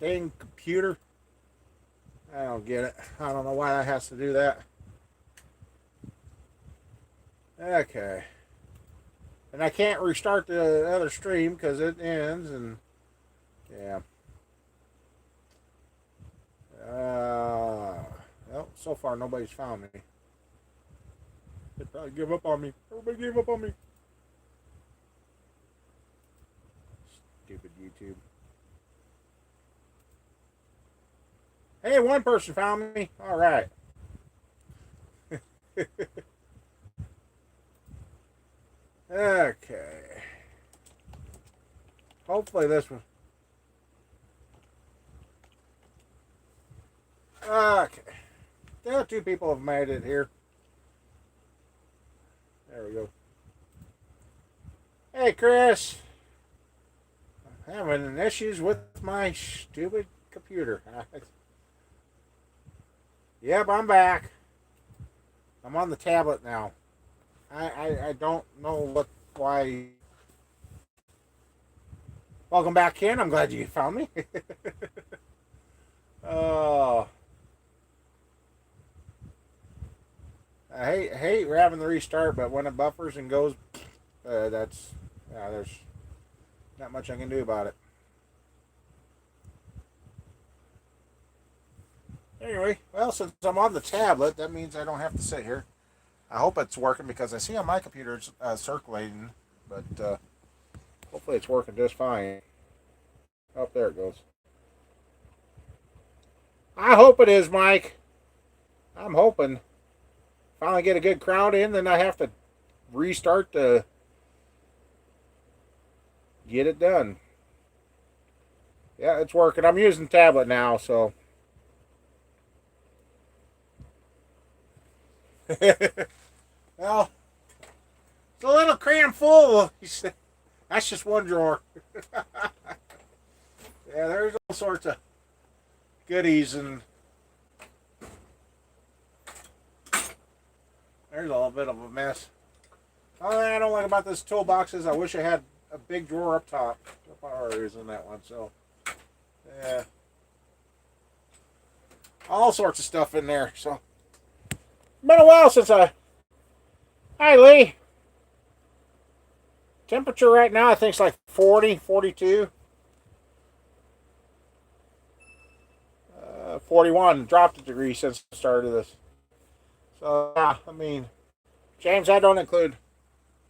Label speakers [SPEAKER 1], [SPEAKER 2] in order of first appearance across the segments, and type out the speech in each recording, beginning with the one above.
[SPEAKER 1] dang computer. I don't get it. I don't know why that has to do that. Okay. And I can't restart the other stream because it ends and yeah. Well, so far nobody's found me. They probably give up on me. Everybody gave up on me. Stupid YouTube. Hey, one person found me. All right. Okay. Hopefully this one. Okay. There are two people have made it here. There we go. Hey, Chris. I'm having issues with my stupid computer. Yep, I'm back. I'm on the tablet now. I don't know why. Welcome back, Ken. I'm glad you found me. Oh, I hate having the restart, but when it buffers and goes, there's not much I can do about it. Anyway, well, since I'm on the tablet, that means I don't have to sit here. I hope it's working because I see on my computer it's circulating, but hopefully it's working just fine. Oh, there it goes. I hope it is, Mike. I'm hoping. Finally get a good crowd in, then I have to restart to get it done. Yeah, it's working. I'm using tablet now, so. Well, it's a little cram full. That's just one drawer. Yeah, there's all sorts of goodies, and there's a little bit of a mess. All I don't like about this toolbox is I wish I had a big drawer up top. The power is in that one, so yeah, all sorts of stuff in there. So been a while since I. Hi, Lee. Temperature right now I think it's like 40, 42. 41 dropped a degree since the start of this. So yeah, I mean, James, I don't include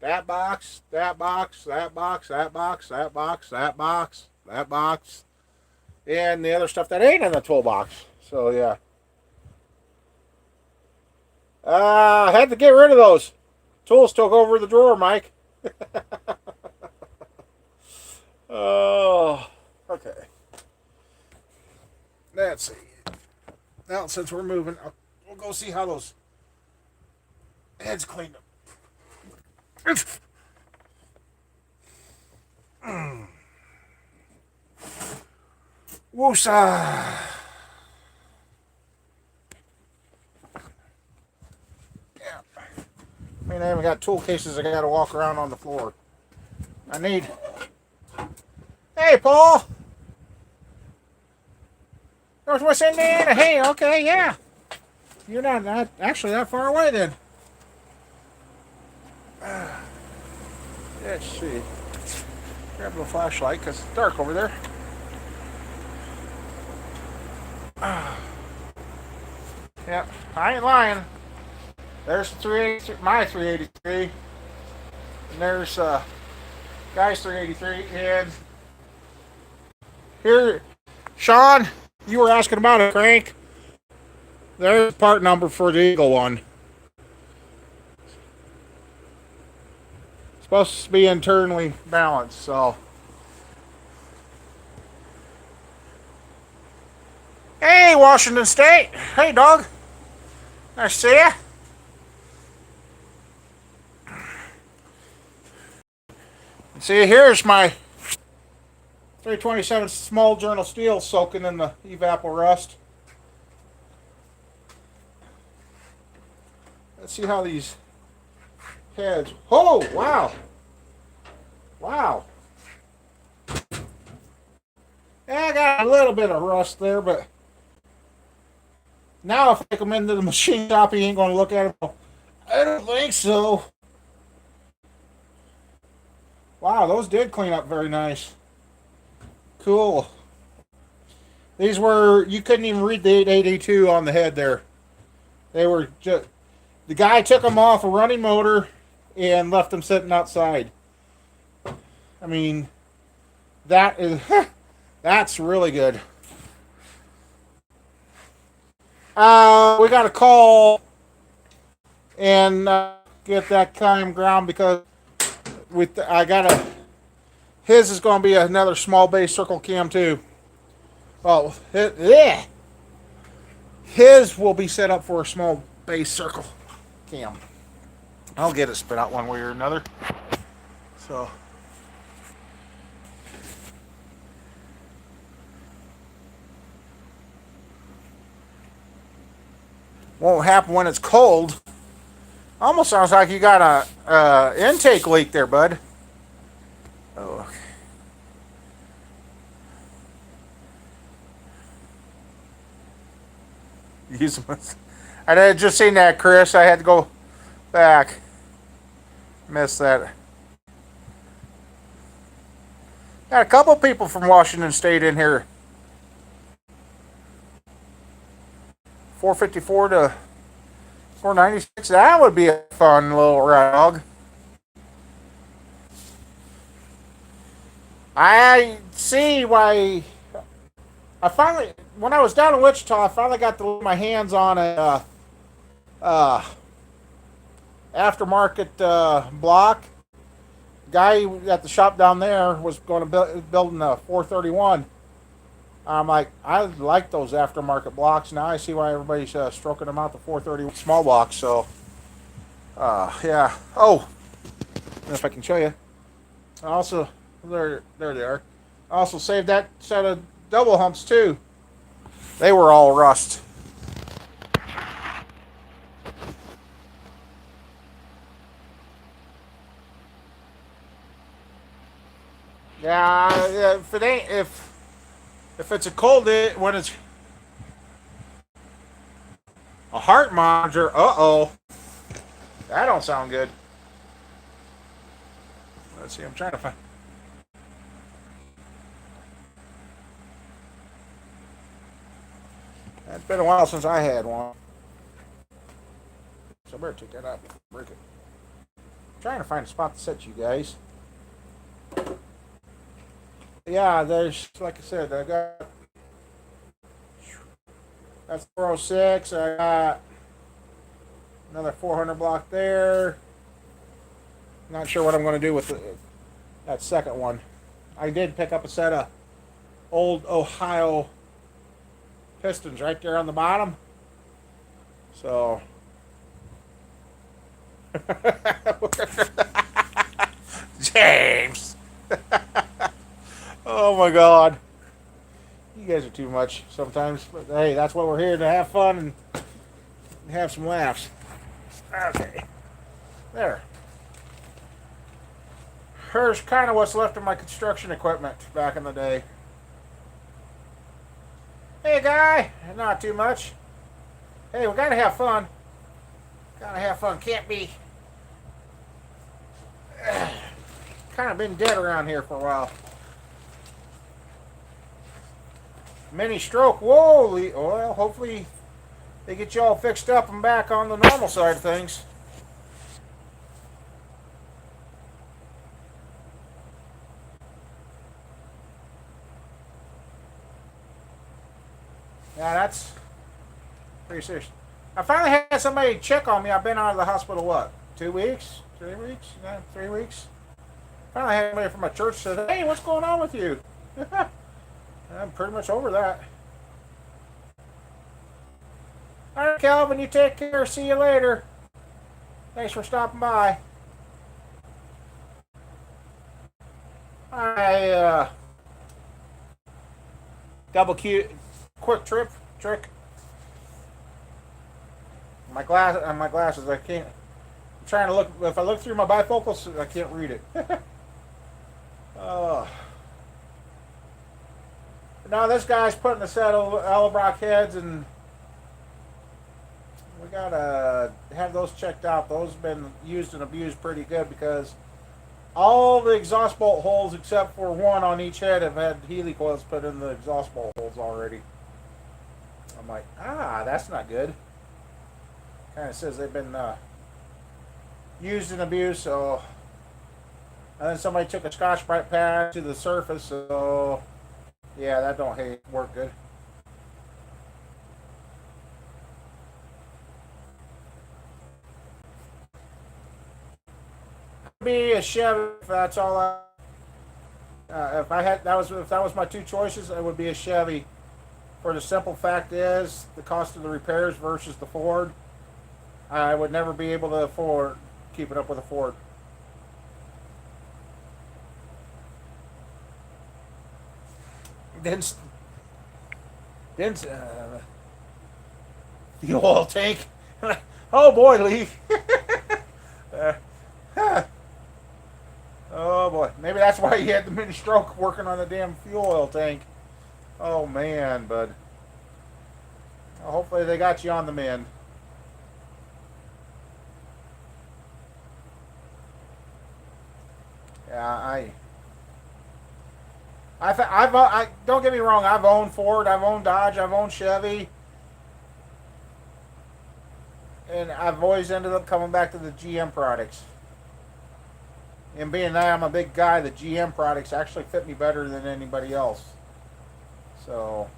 [SPEAKER 1] that box, that box, that box, that box, that box, that box, that box, and the other stuff that ain't in the toolbox. So yeah, I had to get rid of those. Tools took over the drawer, Mike. Oh, okay. Let's see. Now, since we're moving, we'll go see how those heads cleaned up. Woosa. Yeah. I mean, I haven't got tool cases. I got to walk around on the floor. I need. Hey, Paul. Northwest Indiana. Hey, okay, yeah. You're not actually that far away then. Let's see. Grab the flashlight because it's dark over there. Yeah, I ain't lying. There's the 383, my 383, and there's guy's 383. And here, Sean, you were asking about a crank. There's the part number for the Eagle one. It's supposed to be internally balanced, so. Hey, Washington State. Hey, dog. Nice to see ya. See, here's my 327 small journal steel soaking in the evapor rust. Let's see how these heads. Oh, wow. Wow. Yeah, I got a little bit of rust there, but now if I take him into the machine shop, he ain't going to look at him. I don't think so. Wow, those did clean up very nice. Cool. These were, you couldn't even read the 882 on the head there. They were just, the guy took them off a running motor and left them sitting outside. I mean, that is, that's really good. We got a call and get that climb ground because I got a, his is going to be another small base circle cam too. Well, his will be set up for a small base circle cam. I'll get it spit out one way or another. So. Won't happen when it's cold. Almost sounds like you got a intake leak there, bud. Oh, okay. Use them. I had just seen that, Chris. I had to go back. Missed that. Got a couple people from Washington State in here. 454 to 496. That would be a fun little ride. I see why. I finally, when I was down in Wichita, I finally got to lay my hands on a aftermarket block. Guy at the shop down there was going to building a 431. I'm like, I like those aftermarket blocks. Now I see why everybody's stroking them out the 430 small blocks. So, yeah. Oh, if I can show you. Also, there they are. I also saved that set of double humps too. They were all rust. Yeah, if it ain't if it's a cold day when it's a heart monitor, that don't sound good. Let's see, I'm trying to find. It's been a while since I had one. So I better take that out and break it. I'm trying to find a spot to set you guys. Yeah, there's, like I said, I got, that's 406. I got another 400 block there. Not sure what I'm going to do with that second one. I did pick up a set of old Ohio pistons right there on the bottom. So. James. Oh my God. You guys are too much sometimes. But hey, that's why we're here, to have fun and have some laughs. Okay. There. Here's kind of what's left of my construction equipment back in the day. Hey, guy. Not too much. Hey, we gotta have fun. Gotta have fun. Can't be. Kind of been dead around here for a while. Mini stroke. Whoa. Well, hopefully they get you all fixed up and back on the normal side of things. Yeah, that's pretty serious. I finally had somebody check on me. I've been out of the hospital, what, 2 weeks? 3 weeks? Yeah, 3 weeks. Finally had somebody from my church said, hey, what's going on with you? I'm pretty much over that. All right, Calvin, you take care. See you later. Thanks for stopping by. I double Q, quick trick. My glasses. I can't. I'm trying to look. If I look through my bifocals, I can't read it. Now this guy's putting a set of Edelbrock heads, and we gotta have those checked out. Those have been used and abused pretty good because all the exhaust bolt holes except for one on each head have had Healy coils put in the exhaust bolt holes already. I'm like, that's not good. Kind of says they've been used and abused. So, and then somebody took a Scotch-Brite pad to the surface. So, yeah, that don't work good. Be a Chevy if that's all if I had if that was my two choices, it would be a Chevy. For the simple fact is the cost of the repairs versus the Ford. I would never be able to afford keeping up with a Ford. Didn't the oil tank? Oh boy, Lee. Oh boy, maybe that's why he had the mini stroke working on the damn fuel oil tank. Oh man, bud. Well, hopefully they got you on the mend. Yeah, I don't get me wrong. I've owned Ford, I've owned Dodge, I've owned Chevy, and I've always ended up coming back to the GM products. And being that I'm a big guy, the GM products actually fit me better than anybody else. So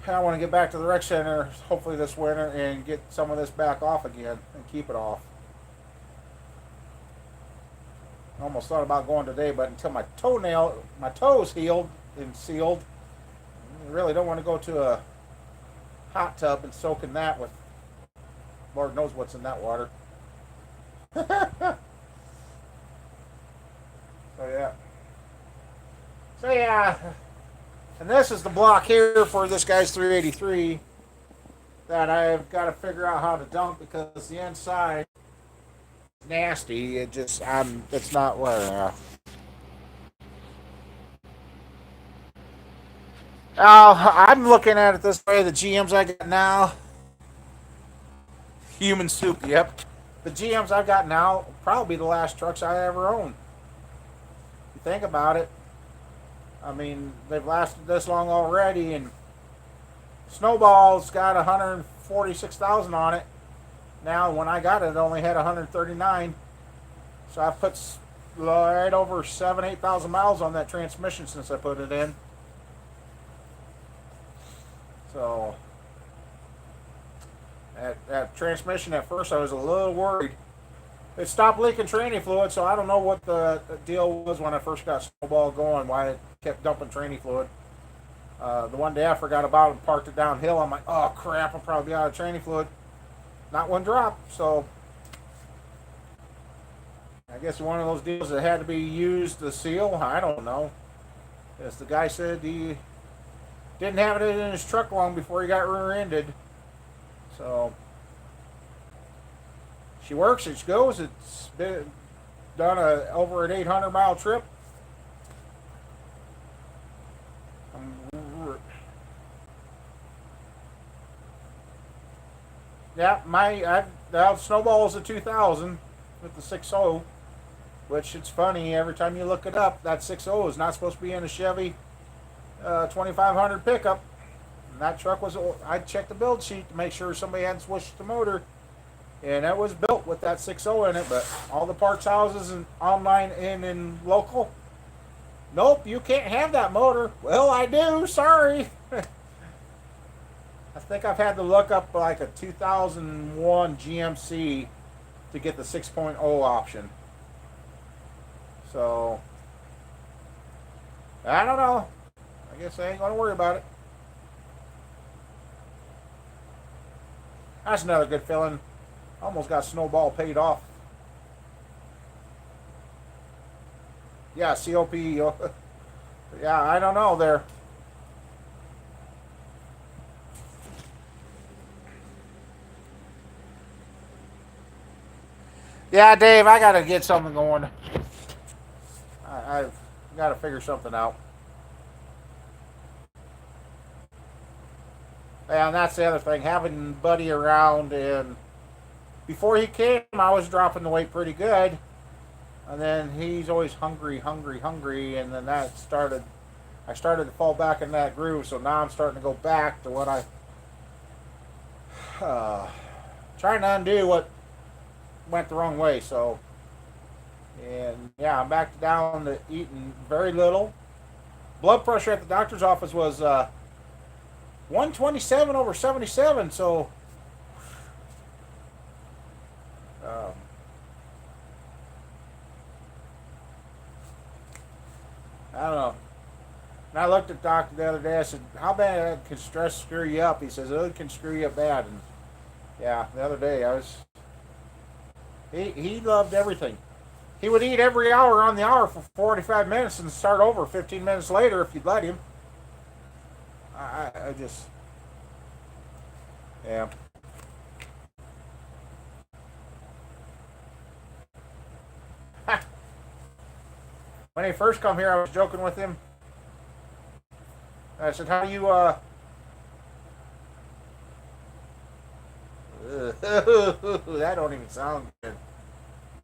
[SPEAKER 1] I want to get back to the rec center hopefully this winter and get some of this back off again and keep it off. I almost thought about going today, but until my toes healed and sealed, I really don't want to go to a hot tub and soak in that with Lord knows what's in that water. So yeah. So yeah. And this is the block here for this guy's 383 that I've got to figure out how to dunk because the inside is nasty. It's not where. I'm looking at it this way. The GMs I got now, human soup. Yep. The GMs I've got now probably the last trucks I ever owned. You think about it. I mean, they've lasted this long already, and Snowball's got 146,000 on it. Now, when I got it, it only had 139. So I've put right over 8,000 miles on that transmission since I put it in. So that transmission at first I was a little worried. It stopped leaking training fluid, so I don't know what the deal was when I first got Snowball going, why it kept dumping training fluid. The one day I forgot about it and parked it downhill. I'm like, oh crap, I'll probably be out of training fluid. Not one drop, so I guess one of those deals that had to be used to seal. I don't know. As the guy said, he didn't have it in his truck long before he got rear-ended. So she works, it goes. It's been done over an 800-mile trip. Yeah, the Snowball is a 2000 with the 6.0, which it's funny every time you look it up. That 6.0 is not supposed to be in a Chevy 2500 pickup. And that truck was. I checked the build sheet to make sure somebody hadn't switched the motor, and it was built with that 6.0 in it. But all the parts houses and online and in local, nope, you can't have that motor. Well, I do. Sorry. I think I've had to look up like a 2001 GMC to get the 6.0 option. So, I don't know. I guess I ain't going to worry about it. That's another good feeling. Almost got Snowball paid off. Yeah, COP. Yeah, I don't know there. Yeah, Dave, I got to get something going. I've got to figure something out. And that's the other thing, having Buddy around. And before he came, I was dropping the weight pretty good. And then he's always hungry, hungry, hungry. And then I started to fall back in that groove. So now I'm starting to go back to what trying to undo what went the wrong way. So, and yeah, I'm back down to eating very little. Blood pressure at the doctor's office was 127 over 77. So, um, I don't know. And I looked at the doctor the other day. I said, "How bad can stress screw you up?" He says, "Oh, it can screw you up bad." And yeah, the other day I was. He loved everything. He would eat every hour on the hour for 45 minutes and start over 15 minutes later if you'd let him. I just, yeah. When he first come here, I was joking with him. I said, "How do you, that don't even sound good."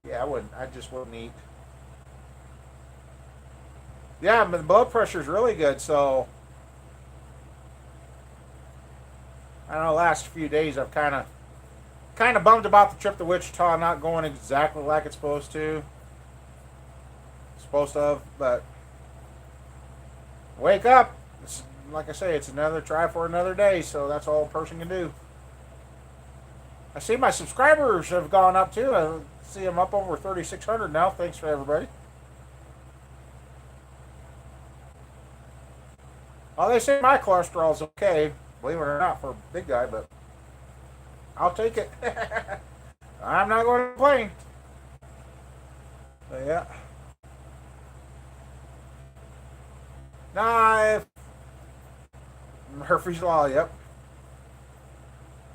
[SPEAKER 1] Yeah, I just wouldn't eat. Yeah, but the blood pressure's really good, so I don't know, the last few days I've kind of bummed about the trip to Wichita not going exactly like it's supposed to have, but wake up. It's, like I say, it's another try for another day, so that's all a person can do. I see my subscribers have gone up too. I see them up over 3,600 now. Thanks for everybody. Well, they say my cholesterol's okay, believe it or not, for a big guy, but I'll take it. I'm not going to complain. But yeah. Nah, Murphy's Law, yep.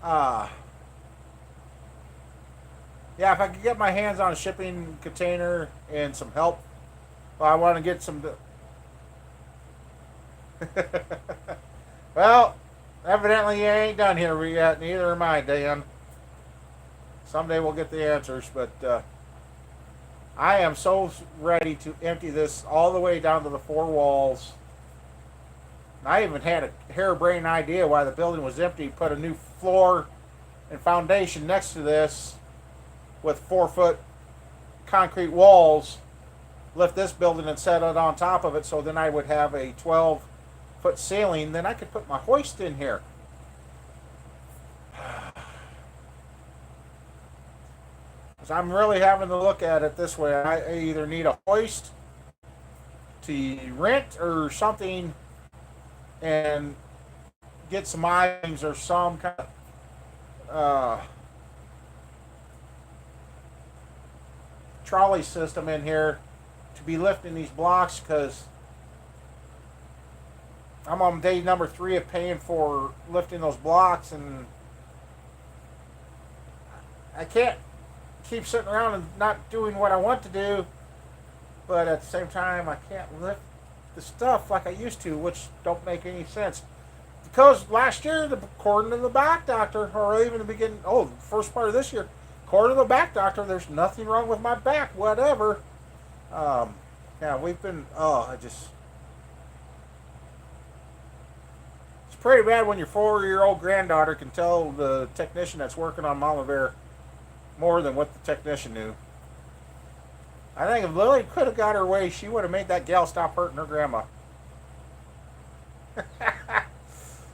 [SPEAKER 1] Ah. Yeah, if I could get my hands on a shipping container and some help, well, I want to get some. Well, evidently you ain't done here yet. Neither am I, Dan. Someday we'll get the answers, but I am so ready to empty this all the way down to the four walls. I even had a harebrained idea why the building was empty. Put a new floor and foundation next to this with 4-foot concrete walls. Lift this building and set it on top of it, so then I would have a 12-foot ceiling. Then I could put my hoist in here. Because I'm really having to look at it this way. I either need a hoist to rent or something and get some items or some kind of trolley system in here to be lifting these blocks, because I'm on day number 3 of paying for lifting those blocks, and I can't keep sitting around and not doing what I want to do, but at the same time I can't lift the stuff like I used to, which don't make any sense. Because last year, according to the back doctor, or even the beginning, the first part of this year, according to the back doctor, there's nothing wrong with my back, whatever. Yeah, we've been, it's pretty bad when your 4-year-old granddaughter can tell the technician that's working on Mama Bear more than what the technician knew. I think if Lily could have got her way, she would have made that gal stop hurting her grandma.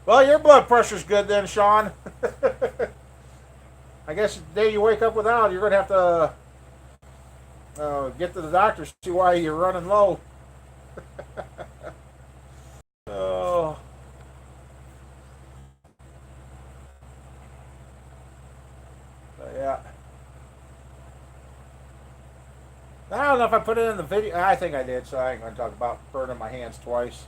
[SPEAKER 1] Well, your blood pressure's good then, Sean. I guess the day you wake up without, you're going to have to get to the doctor to see why you're running low. Oh. Yeah. I don't know if I put it in the video. I think I did, so I ain't going to talk about burning my hands twice.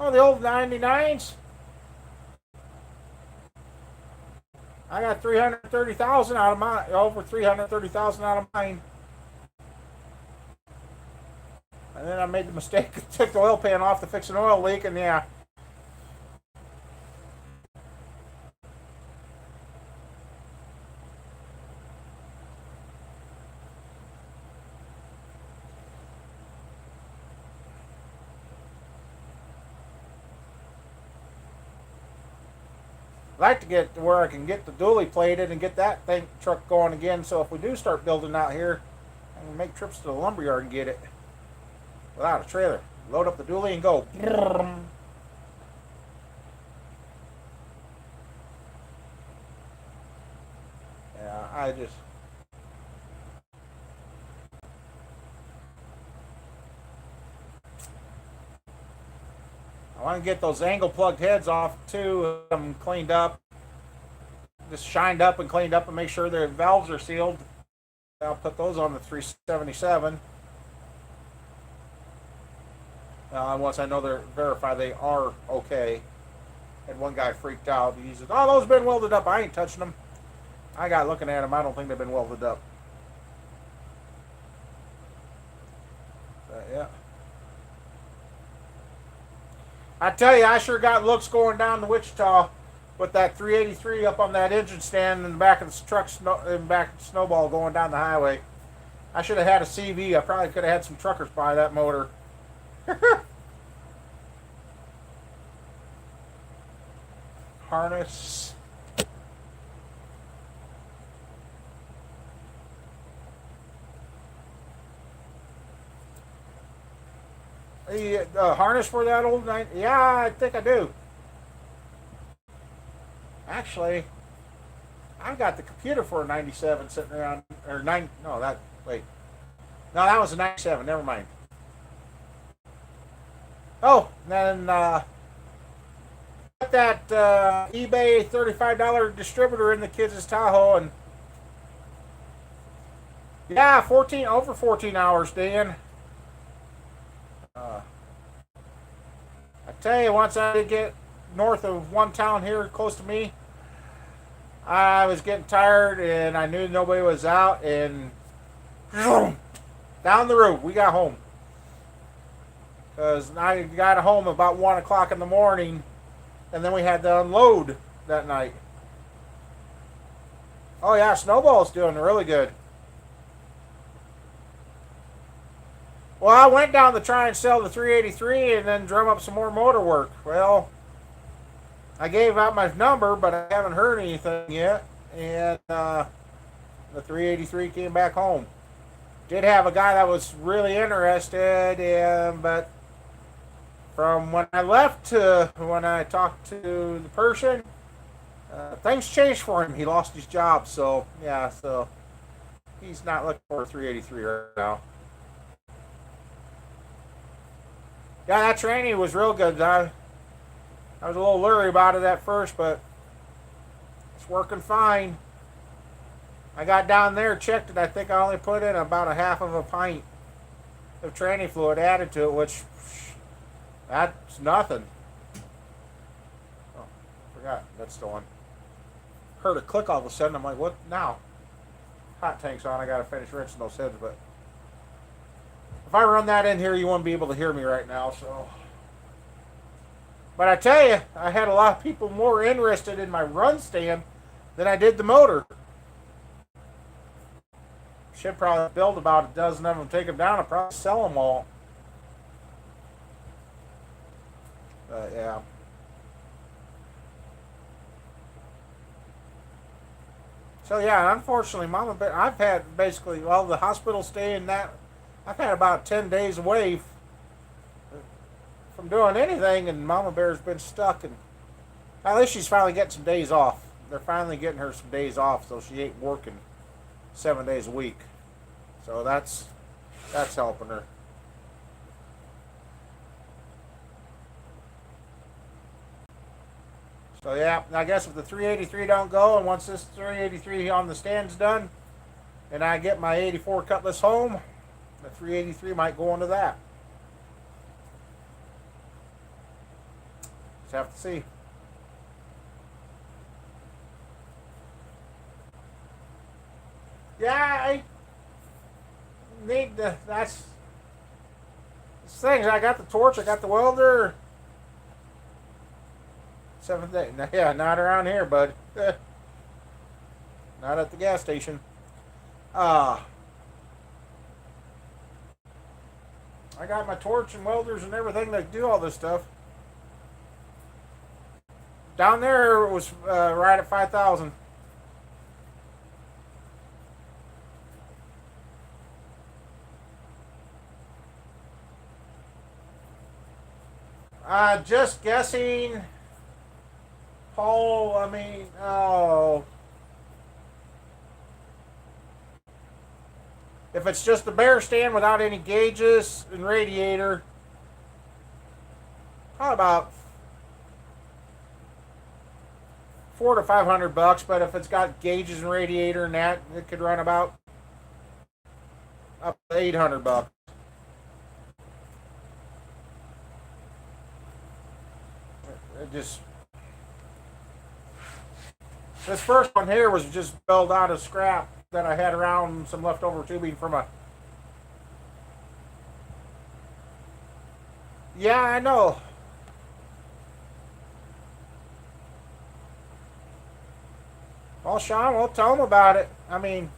[SPEAKER 1] Oh, the old 99s. I got 330,000 out of mine. Over 330,000 out of mine. And then I made the mistake, took the oil pan off to fix an oil leak, and yeah. I'd like to get to where I can get the dually plated and get that truck going again. So if we do start building out here, I can make trips to the lumberyard and get it without a trailer. Load up the dually and go. Yeah, I want to get those angle plugged heads off too, cleaned up, just shined up and cleaned up, and make sure their valves are sealed. I'll put those on the 377. Once I know they're verified they are okay. And one guy freaked out. He said, "Oh, those have been welded up. I ain't touching them." I got looking at them. I don't think they've been welded up. But, yeah. I tell you, I sure got looks going down to Wichita with that 383 up on that engine stand in the back of the truck, in the back of the snowball going down the highway. I should have had a CV. I probably could have had some truckers buy that motor. Harness. The harness for that old night? Yeah, I think I do. Actually, I've got the computer for a 97 sitting around, or 9, no, wait. No, that was a 97, never mind. Oh, then, got that eBay $35 distributor in the kids' Tahoe, and yeah, over 14 hours, Dan. I tell you, once I did get north of one town here close to me, I was getting tired and I knew nobody was out, and down the road we got home. Because I got home about 1 o'clock in the morning, and then we had to unload that night. Oh yeah, Snowball's doing really good. Well, I went down to try and sell the 383 and then drum up some more motor work. Well, I gave out my number, but I haven't heard anything yet. And the 383 came back home. Did have a guy that was really interested, but from when I left to when I talked to the person, things changed for him. He lost his job, so yeah, so he's not looking for a 383 right now. Yeah, that training was real good. I was a little leery about it at first, but it's working fine. I got down there, checked it. I think I only put in about a half of a pint of tranny fluid added to it, which that's nothing. Oh, I forgot. That's still on. Heard a click all of a sudden. I'm like, what now? Hot tank's on. I got to finish rinsing those heads, but if I run that in here, you won't be able to hear me right now. So, but I tell you, I had a lot of people more interested in my run stand than I did the motor. Should probably build about a dozen of them, take them down, and probably sell them all. Yeah. So yeah, unfortunately, Mama Bear, I've had basically the hospital stay and that. I've had about 10 days away from doing anything, and Mama Bear's been stuck. And at least she's finally getting some days off. They're finally getting her some days off, so she ain't working 7 days a week. So that's helping her. So yeah, I guess if the 383 don't go, and once this 383 on the stand's done, and I get my 84 Cutlass home, the 383 might go into that. Just have to see. Yeah, I need to. These things, I got the torch, I got the welder. Seventh day. Yeah, not around here, bud. Not at the gas station. Uh, I got my torch and welders and everything that do all this stuff. Down there it was right at 5,000. Just guessing. Paul, I mean, oh. If it's just a bare stand without any gauges and radiator, probably about $400 to $500. But if it's got gauges and radiator and that, it could run about up to $800. It just this first one here was just built out of scrap that I had around, some leftover tubing from a. Yeah, I know. Well, Sean, we'll tell them about it. I mean,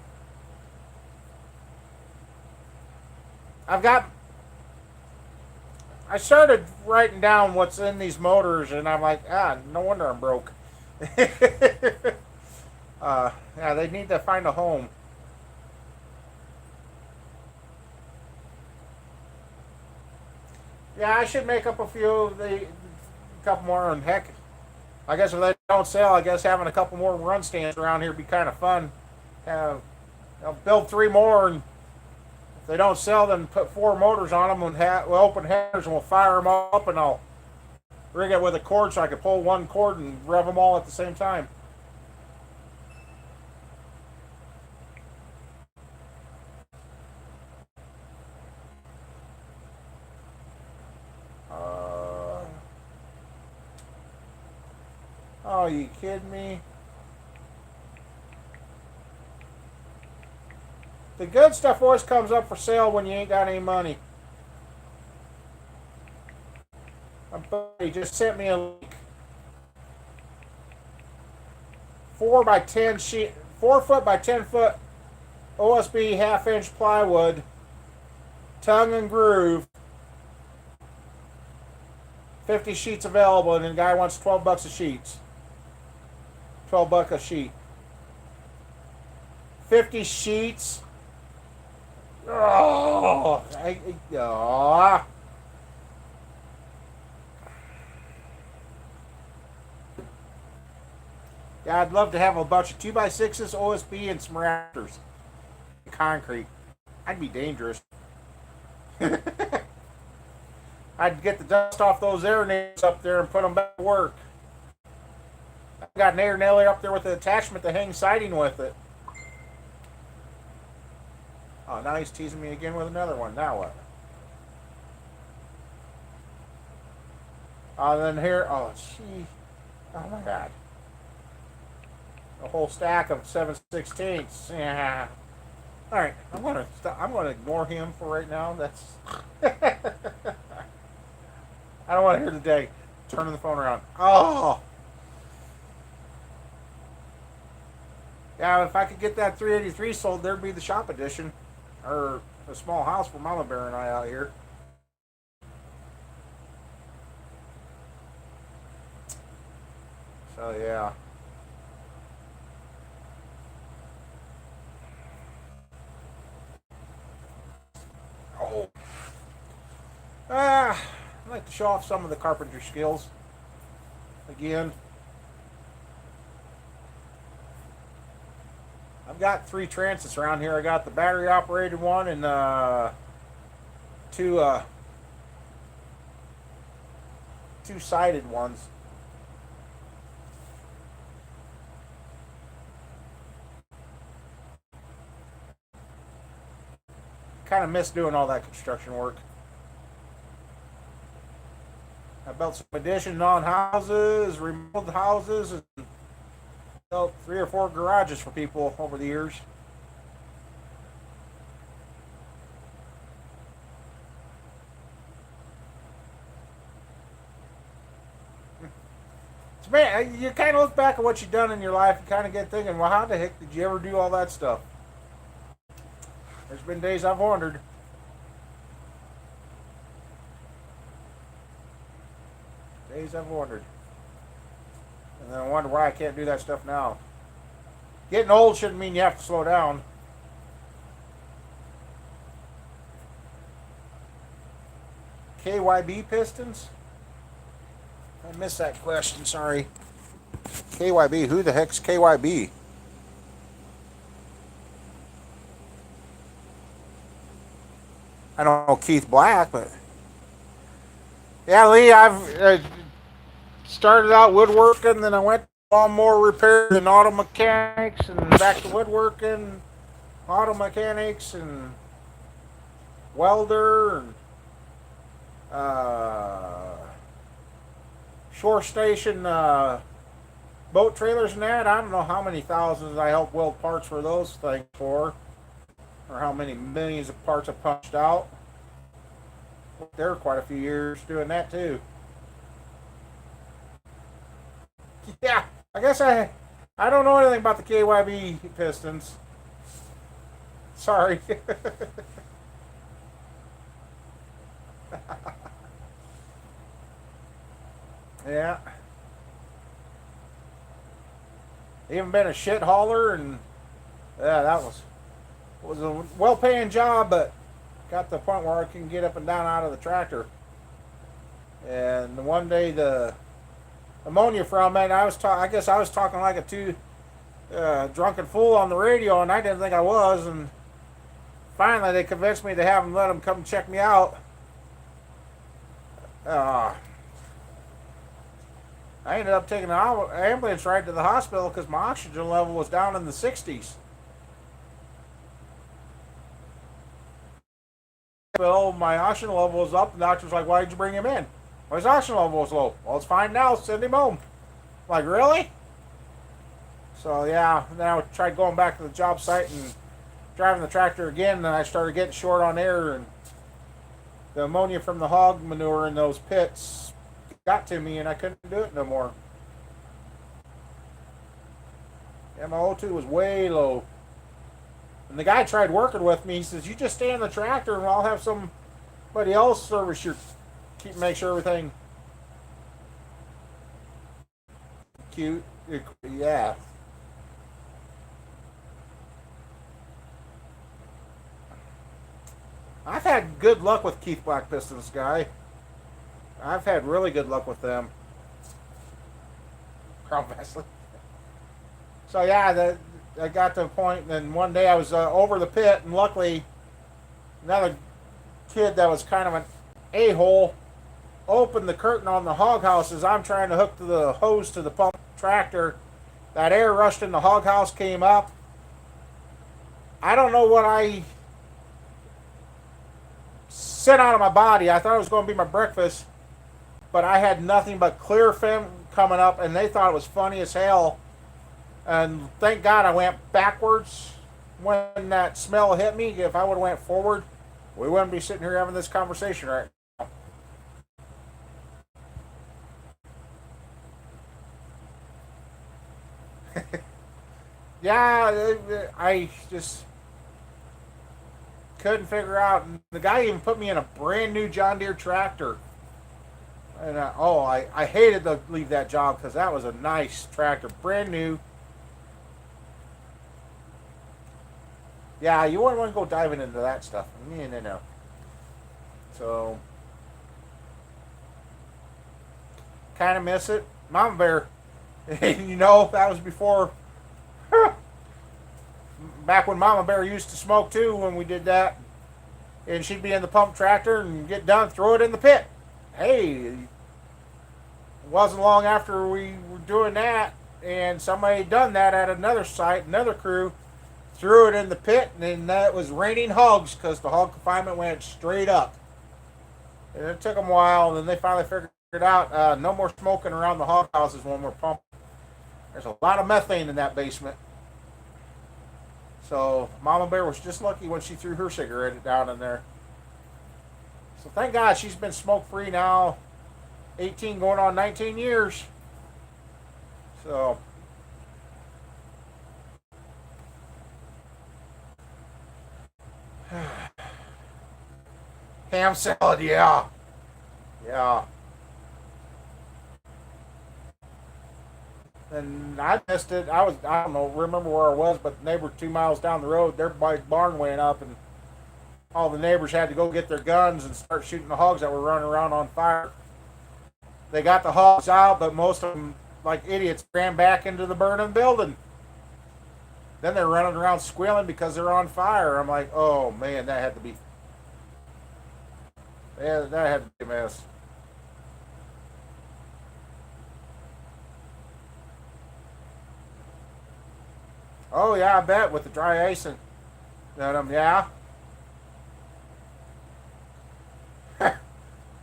[SPEAKER 1] I've got. I started writing down what's in these motors, and I'm like, no wonder I'm broke. Yeah, they need to find a home. Yeah, I should make up a couple more, and heck, I guess if they don't sell, I guess having a couple more run stands around here would be kind of fun. Have, I'll build 3 more, and if they don't sell, then put 4 motors on them, and we'll open headers, and we'll fire them all up, and I'll rig it with a cord so I can pull one cord and rev them all at the same time. Oh, you kidding me? The good stuff always comes up for sale when you ain't got any money. My buddy just sent me a link. 4 by 10 sheet, 4 foot by 10 foot OSB 1/2 inch plywood, tongue and groove. 50 sheets available, and the guy wants $12 a sheet. $12 a sheet. 50 sheets. Oh, yeah, I'd love to have a bunch of 2x6s, OSB, and some rafters. Concrete. I'd be dangerous. I'd get the dust off those air nails up there and put them back to work. I've got an air nailer up there with an attachment to hang siding with it. Oh, now he's teasing me again with another one. Now what? Oh, then here, oh, gee. Oh my God. A whole stack of 7/16. Yeah. All right, I'm gonna ignore him for right now. That's. I don't want to hear today. Turning the phone around. Oh. Yeah, if I could get that 383 sold, there'd be the shop edition, or a small house for Mama Bear and I out here. So yeah. Oh. I'd like to show off some of the carpentry skills. Again. I've got 3 transits around here. I got the battery operated one and 2 2-sided ones. Kind of miss doing all that construction work. I built some additions on houses, remodeled houses, and built 3 or 4 garages for people over the years. Man, you kind of look back at what you've done in your life and kind of get thinking, well, how the heck did you ever do all that stuff? There's been days I've wondered. Days I've wondered. And then I wonder why I can't do that stuff now. Getting old shouldn't mean you have to slow down. KYB Pistons? I missed that question, sorry. KYB, who the heck's KYB? I don't know Keith Black, but yeah, Lee, I've started out woodworking, then I went on more repairs and auto mechanics, and back to woodworking, auto mechanics, and welder, and uh, shore station boat trailers and that. I don't know how many thousands I helped weld parts for those things for, or how many millions of parts I punched out. There were quite a few years doing that too. Yeah, I guess I don't know anything about the KYB Pistons. Sorry. Yeah. Even been a shit hauler, and yeah, that was a well-paying job, but got to the point where I can get up and down out of the tractor. And one day the ammonia from it, I guess I was talking like a drunken fool on the radio, and I didn't think I was. And finally, they convinced me to have them let them come check me out. Uh, I ended up taking an ambulance ride to the hospital because my oxygen level was down in the 60s. Well, my oxygen level was up. The doctor's like, "Why did you bring him in?" Well, his oxygen level was low. Well, it's fine now. Send him home. I'm like, really? So yeah, then I tried going back to the job site and driving the tractor again. And then I started getting short on air, and the ammonia from the hog manure in those pits got to me, and I couldn't do it no more. Yeah, my O2 was way low. And the guy tried working with me. He says, "You just stay in the tractor, and I'll have somebody else service your, make sure everything cute." Yeah. I've had good luck with Keith Black Pistons, guy. I've had really good luck with them. Crown Vaseline. So yeah, I got to a point, and then one day I was over the pit, and luckily another kid that was kind of an a-hole opened the curtain on the hog house as I'm trying to hook to the hose to the pump tractor. That air rushed in the hog house, came up. I don't know what I sent out of my body. I thought it was going to be my breakfast, but I had nothing but clear film coming up, and they thought it was funny as hell. And thank God I went backwards when that smell hit me. If I would have went forward, we wouldn't be sitting here having this conversation right now. Yeah, I just couldn't figure out. The guy even put me in a brand new John Deere tractor. And I hated to leave that job because that was a nice tractor, brand new. Yeah, you wouldn't want to go diving into that stuff. No. So, kind of miss it. Mama Bear, that was before, back when Mama Bear used to smoke too when we did that. And she'd be in the pump tractor and get done, throw it in the pit. Hey, it wasn't long after we were doing that, and somebody done that at another site, another crew, threw it in the pit, and then that was raining hogs because the hog confinement went straight up. And it took them a while, and then they finally figured out no more smoking around the hog houses when we're pumping. There's a lot of methane in that basement. So Mama Bear was just lucky when she threw her cigarette down in there. So thank God she's been smoke free now 18 going on 19 years. So, ham salad, yeah. Yeah. And I missed it. I don't know, remember where I was, but the neighbor 2 miles down the road, their barn went up, and all the neighbors had to go get their guns and start shooting the hogs that were running around on fire. They got the hogs out, but most of them, like idiots, ran back into the burning building. Then they're running around squealing because they're on fire. I'm like, oh man, that had to be a mess. Oh yeah, I bet with the dry ice and yeah.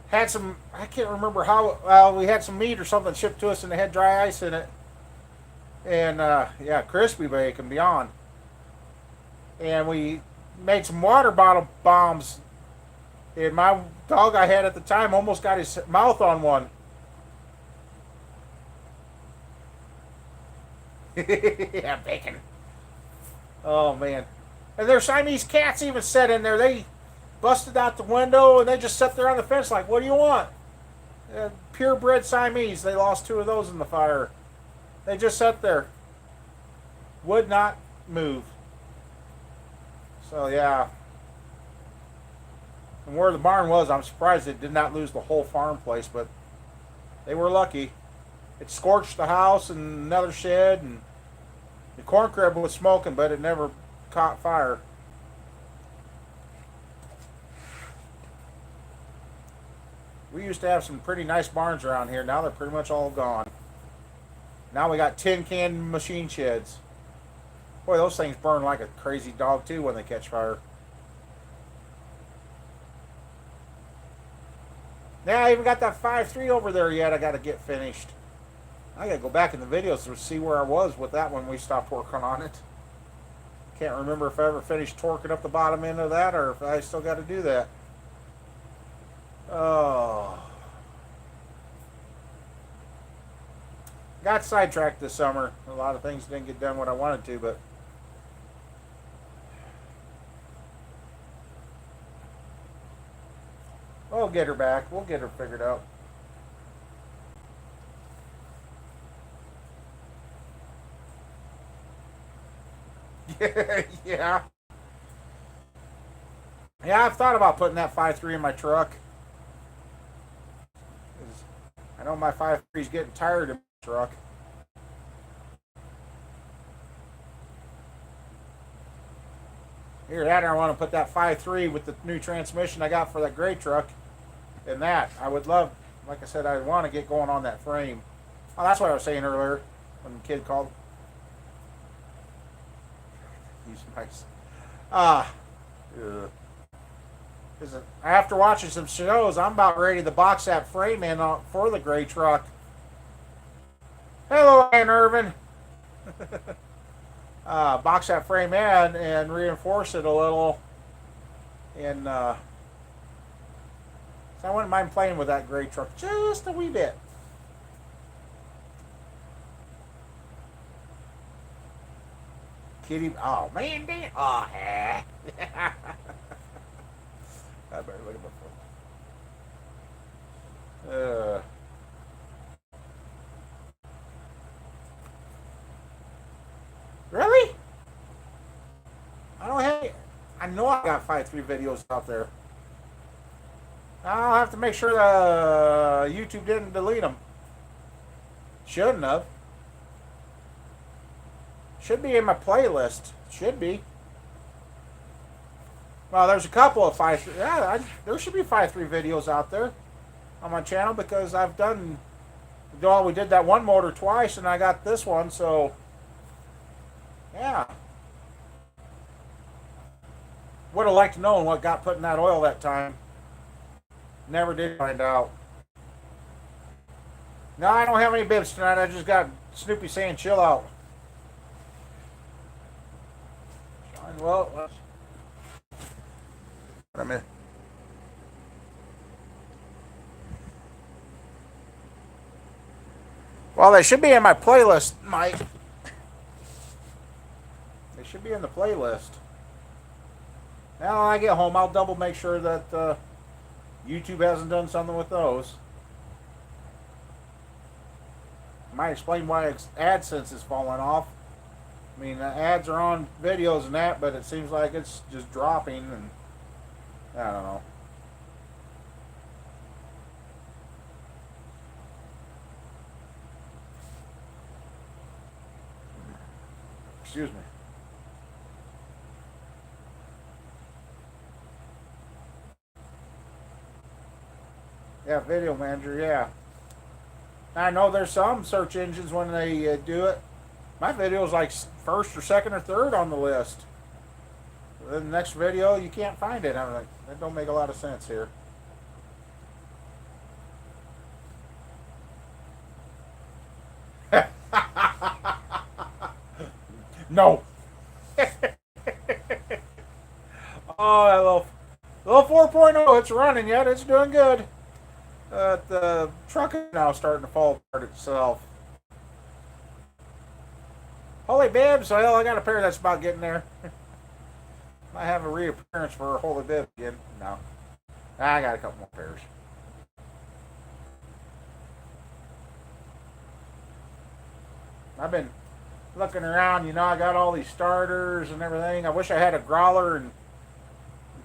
[SPEAKER 1] Had some, I can't remember how. Well, we had some meat or something shipped to us, and they had dry ice in it, and yeah, crispy bacon beyond. And we made some water bottle bombs, and my dog I had at the time almost got his mouth on one. Yeah, bacon. Oh man, and their Siamese cats even sat in there. They busted out the window and they just sat there on the fence like, "What do you want?" Purebred Siamese. They lost two of those in the fire. They just sat there, would not move. So yeah, and where the barn was, I'm surprised it did not lose the whole farm place, but they were lucky. It scorched the house and another shed, and the corn crib was smoking, but it never caught fire. We used to have some pretty nice barns around here. Now they're pretty much all gone. Now we got tin can machine sheds. Boy, those things burn like a crazy dog too when they catch fire. Yeah, I even got that 5.3 over there yet. I got to get finished. I got to go back in the videos to see where I was with that when we stopped working on it. Can't remember if I ever finished torquing up the bottom end of that or if I still got to do that. Oh. Got sidetracked this summer. A lot of things didn't get done what I wanted to, but we'll get her back. We'll get her figured out. Yeah. Yeah, I've thought about putting that 5.3 in my truck. I know my 5.3 is getting tired of my truck. Here, that I want to put that 5.3 with the new transmission I got for that gray truck in that. I would love, like I said, I want to get going on that frame. Oh, that's what I was saying earlier when the kid called. He's nice. Ah, uh, after watching some shows, I'm about ready to box that frame in for the gray truck. Hello, Ann Irvin. Box that frame in and reinforce it a little. And so I wouldn't mind playing with that gray truck just a wee bit. Kitty, oh man, damn. Oh, I better look at my phone. Really? I don't have. I know I got 5.3 videos out there. I'll have to make sure YouTube didn't delete them. Shouldn't have. Should be in my playlist. Should be. Well, there's a couple of 5.3. Yeah, there should be 5.3 videos out there on my channel because I've done. Well, we did that one motor twice, and I got this one. So, yeah. Would have liked to know what got put in that oil that time. Never did find out. No, I don't have any bibs tonight. I just got Snoopy saying chill out. Well, I mean, Well, they should be in my playlist, Mike. They should be in the playlist. Now when I get home, I'll double make sure that YouTube hasn't done something with those. Might explain why AdSense is falling off. I mean, the ads are on videos and that, but it seems like it's just dropping, and I don't know. Excuse me. Yeah, Video Manager, yeah. I know there's some search engines when they do it. My video is like first or second or third on the list. The next video, you can't find it. I'm like, that don't make a lot of sense here. No. Oh, that little 4.0, it's running yet. It's doing good. The truck is now starting to fall apart itself. Holy Bibs, well, I got a pair that's about getting there. Might have a reappearance for Holy Bib again. No. I got a couple more pairs. I've been looking around, I got all these starters and everything. I wish I had a growler and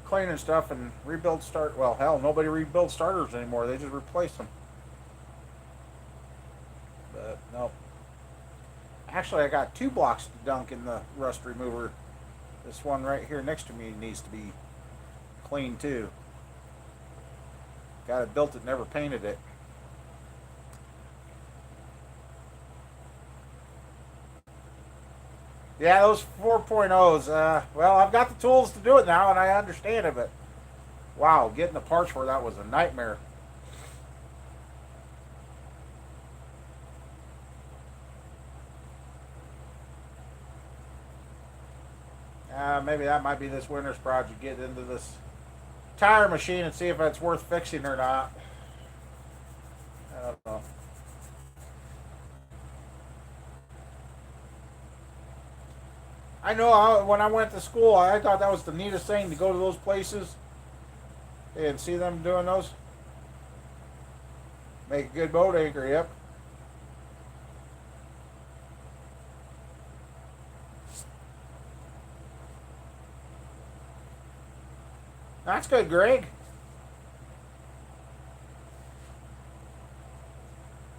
[SPEAKER 1] cleaning stuff and rebuild start. Well, hell, nobody rebuilds starters anymore. They just replace them. But no. Actually, I got 2 blocks to dunk in the rust remover. This one right here next to me needs to be cleaned too. Guy that built it never painted it. Yeah, those 4.0s. Well, I've got the tools to do it now, and I understand it, but wow, getting the parts for that was a nightmare. Maybe that might be this winter's project. Get into this tire machine and see if it's worth fixing or not. I don't know. I know when I went to school, I thought that was the neatest thing to go to those places and see them doing those. Make a good boat anchor, yep. That's good, Greg.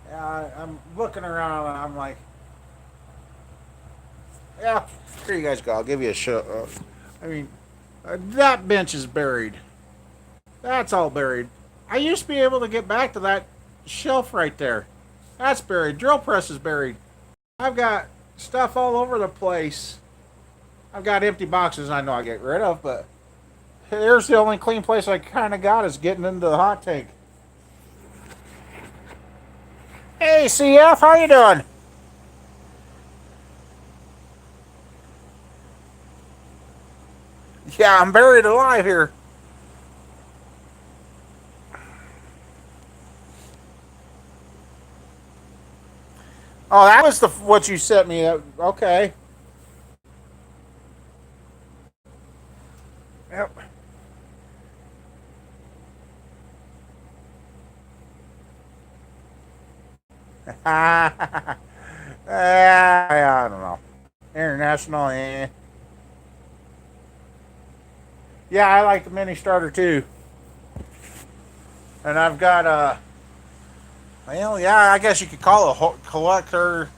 [SPEAKER 1] Yeah, I'm looking around and I'm like, yeah, here you guys go. I'll give you a show. I mean, that bench is buried. That's all buried. I used to be able to get back to that shelf right there. That's buried. Drill press is buried. I've got stuff all over the place. I've got empty boxes I know I get rid of, but here's the only clean place I kind of got is getting into the hot tank. Hey, CF, how you doing? Yeah, I'm buried alive here. Oh, that was the what you sent me. Okay. Yep. I don't know. International, eh. Yeah, I like the mini starter too. And I've got well, yeah, I guess you could call it a collector.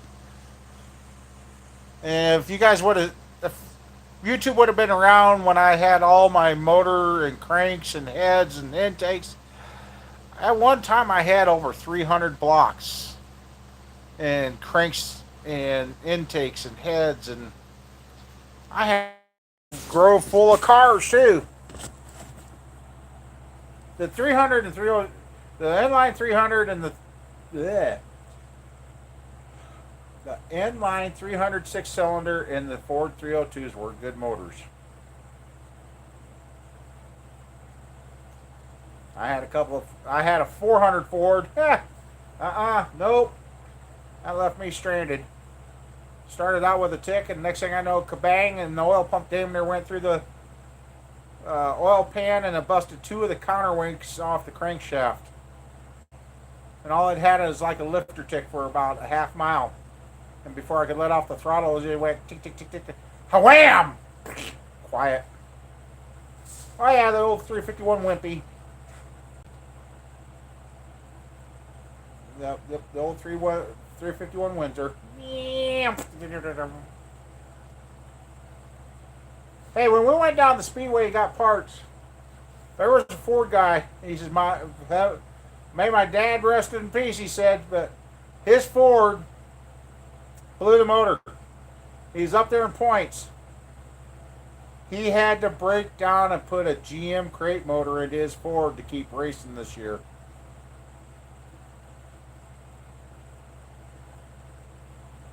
[SPEAKER 1] And if you guys would have, if YouTube would have been around when I had all my motor and cranks and heads and intakes, at one time I had over 300 blocks and cranks and intakes and heads, and I had a grove full of cars too. The 300 and 30, the inline 300 and bleh, the inline 300 cylinder and the Ford 302s were good motors. I had a 400 Ford. Nope. That left me stranded. Started out with a tick, and next thing I know, kabang, and the oil pump damn near went through the oil pan, and it busted two of the counterwinks off the crankshaft. And all it had was like a lifter tick for about a half mile. And before I could let off the throttle, it went tick, tick, tick, tick, tick. Wham! Quiet. Oh yeah, the old 351 Wimpy. Yep, the old 351 Windsor. Hey, when we went down the speedway and got parts, there was a Ford guy. He says, may my dad rest in peace, he said, but his Ford blew the motor. He's up there in points. He had to break down and put a GM crate motor into his Ford to keep racing this year.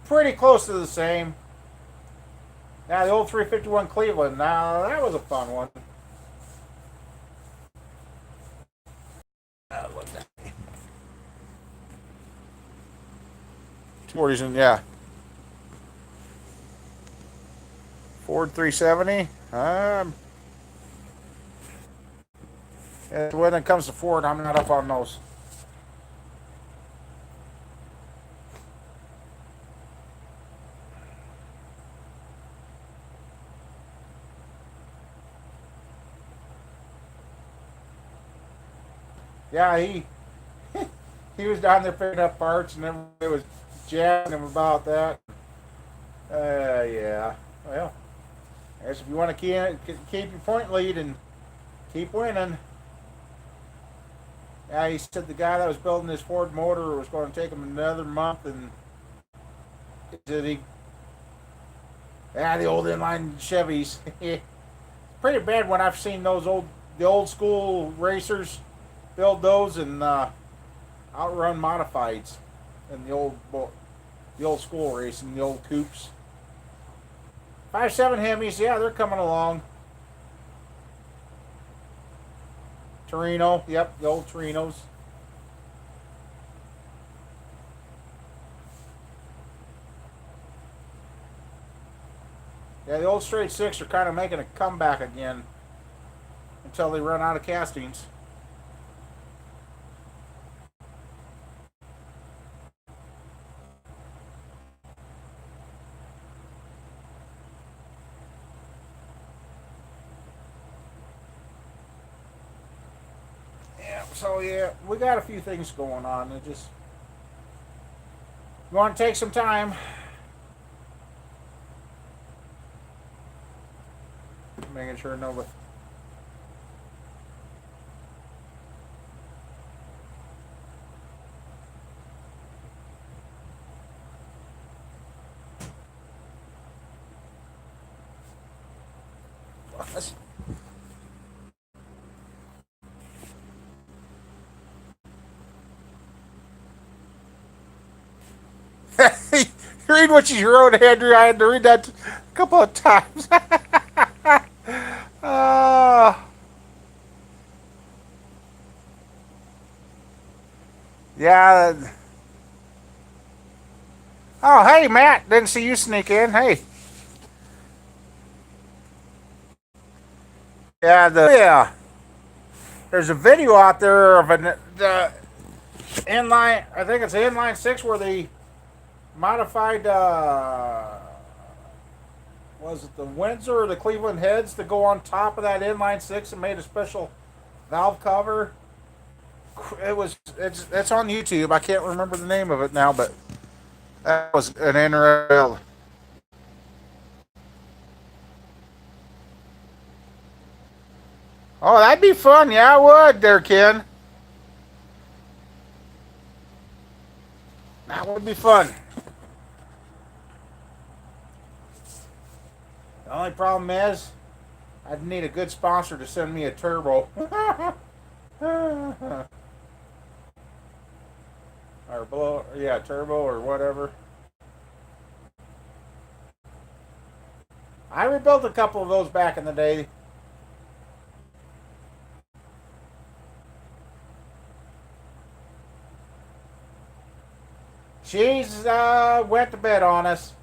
[SPEAKER 1] Pretty close to the same. Now, the old 351 Cleveland. Now, that was a fun one. What's that? 240s, yeah. Ford 370. When it comes to Ford, I'm not up on those. Yeah, he was down there picking up parts, and everybody was jabbing him about that. Yeah. Well, I guess if you want to keep your point lead and keep winning. Yeah, he said the guy that was building this Ford motor was going to take him another month, and did he? Yeah, the old inline Chevys. Pretty bad when I've seen the old school racers build those and outrun modifieds in the old school racing, the old coupes. 5.7 Hemis, yeah, they're coming along. Torino, yep, the old Torinos. Yeah, the old straight six are kind of making a comeback again until they run out of castings. So yeah, we got a few things going on. It just you want to take some time. Making sure nobody. Read what you wrote, Andrew. I had to read that a couple of times. Yeah. Oh, hey, Matt. Didn't see you sneak in. Hey. Yeah. There's a video out there of the inline. I think it's the inline six where they modified. Was it the Windsor or the Cleveland heads to go on top of that inline six and made a special valve cover? It's on YouTube. I can't remember the name of it now, but that was an interesting. Oh, that'd be fun. Yeah, I would, there, Ken. That would be fun. The only problem is, I'd need a good sponsor to send me a turbo. Or turbo or whatever. I rebuilt a couple of those back in the day. She's went to bed on us.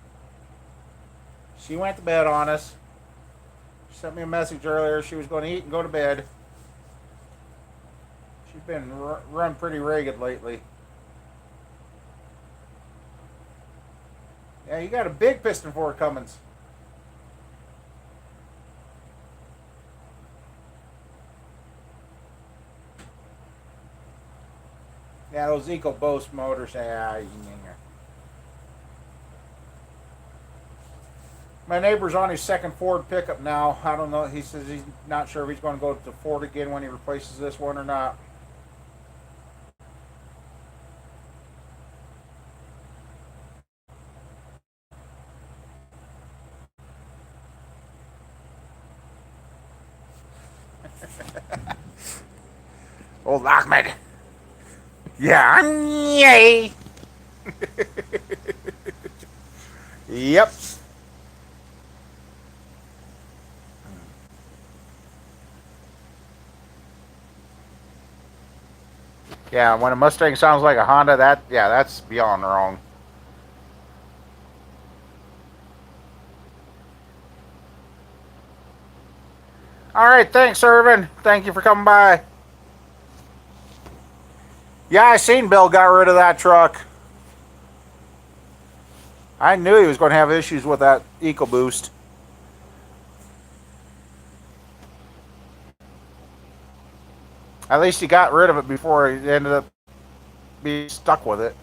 [SPEAKER 1] She went to bed on us. She sent me a message earlier. She was going to eat and go to bed. She's been run pretty ragged lately. Yeah, you got a big piston for it, Cummins. Yeah, those EcoBoost motors. Yeah. My neighbor's on his second Ford pickup now. I don't know. He says he's not sure if he's going to go to Ford again when he replaces this one or not. Old Ahmed. Yeah, yay. Yep. Yeah, when a Mustang sounds like a Honda, that's beyond wrong. All right, thanks, Irvin. Thank you for coming by. Yeah, I seen Bill got rid of that truck. I knew he was going to have issues with that EcoBoost. At least he got rid of it before he ended up being stuck with it.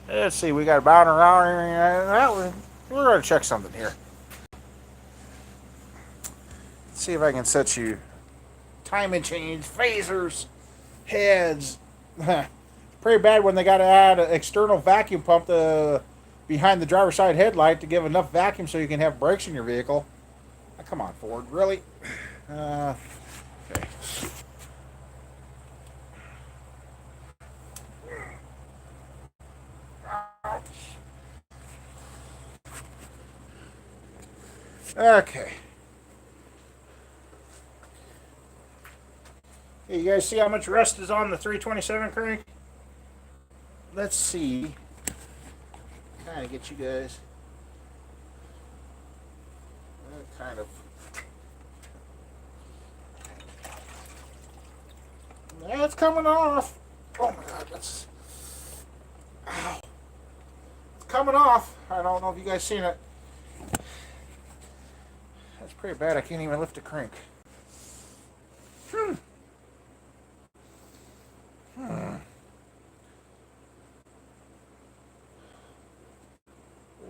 [SPEAKER 1] Let's see, we got about around. We're going to check something here. Let's see if I can set you timing change, phasers, heads. Pretty bad when they got to add an external vacuum pump behind the driver's side headlight to give enough vacuum so you can have brakes in your vehicle. Oh, come on, Ford, really? Okay. Okay. Hey, you guys see how much rust is on the 327 crank? Let's see. Kind of get you guys. Kind of. Yeah, it's coming off. Oh my God, that's. Ow. It's coming off. I don't know if you guys seen it. That's pretty bad. I can't even lift a crank.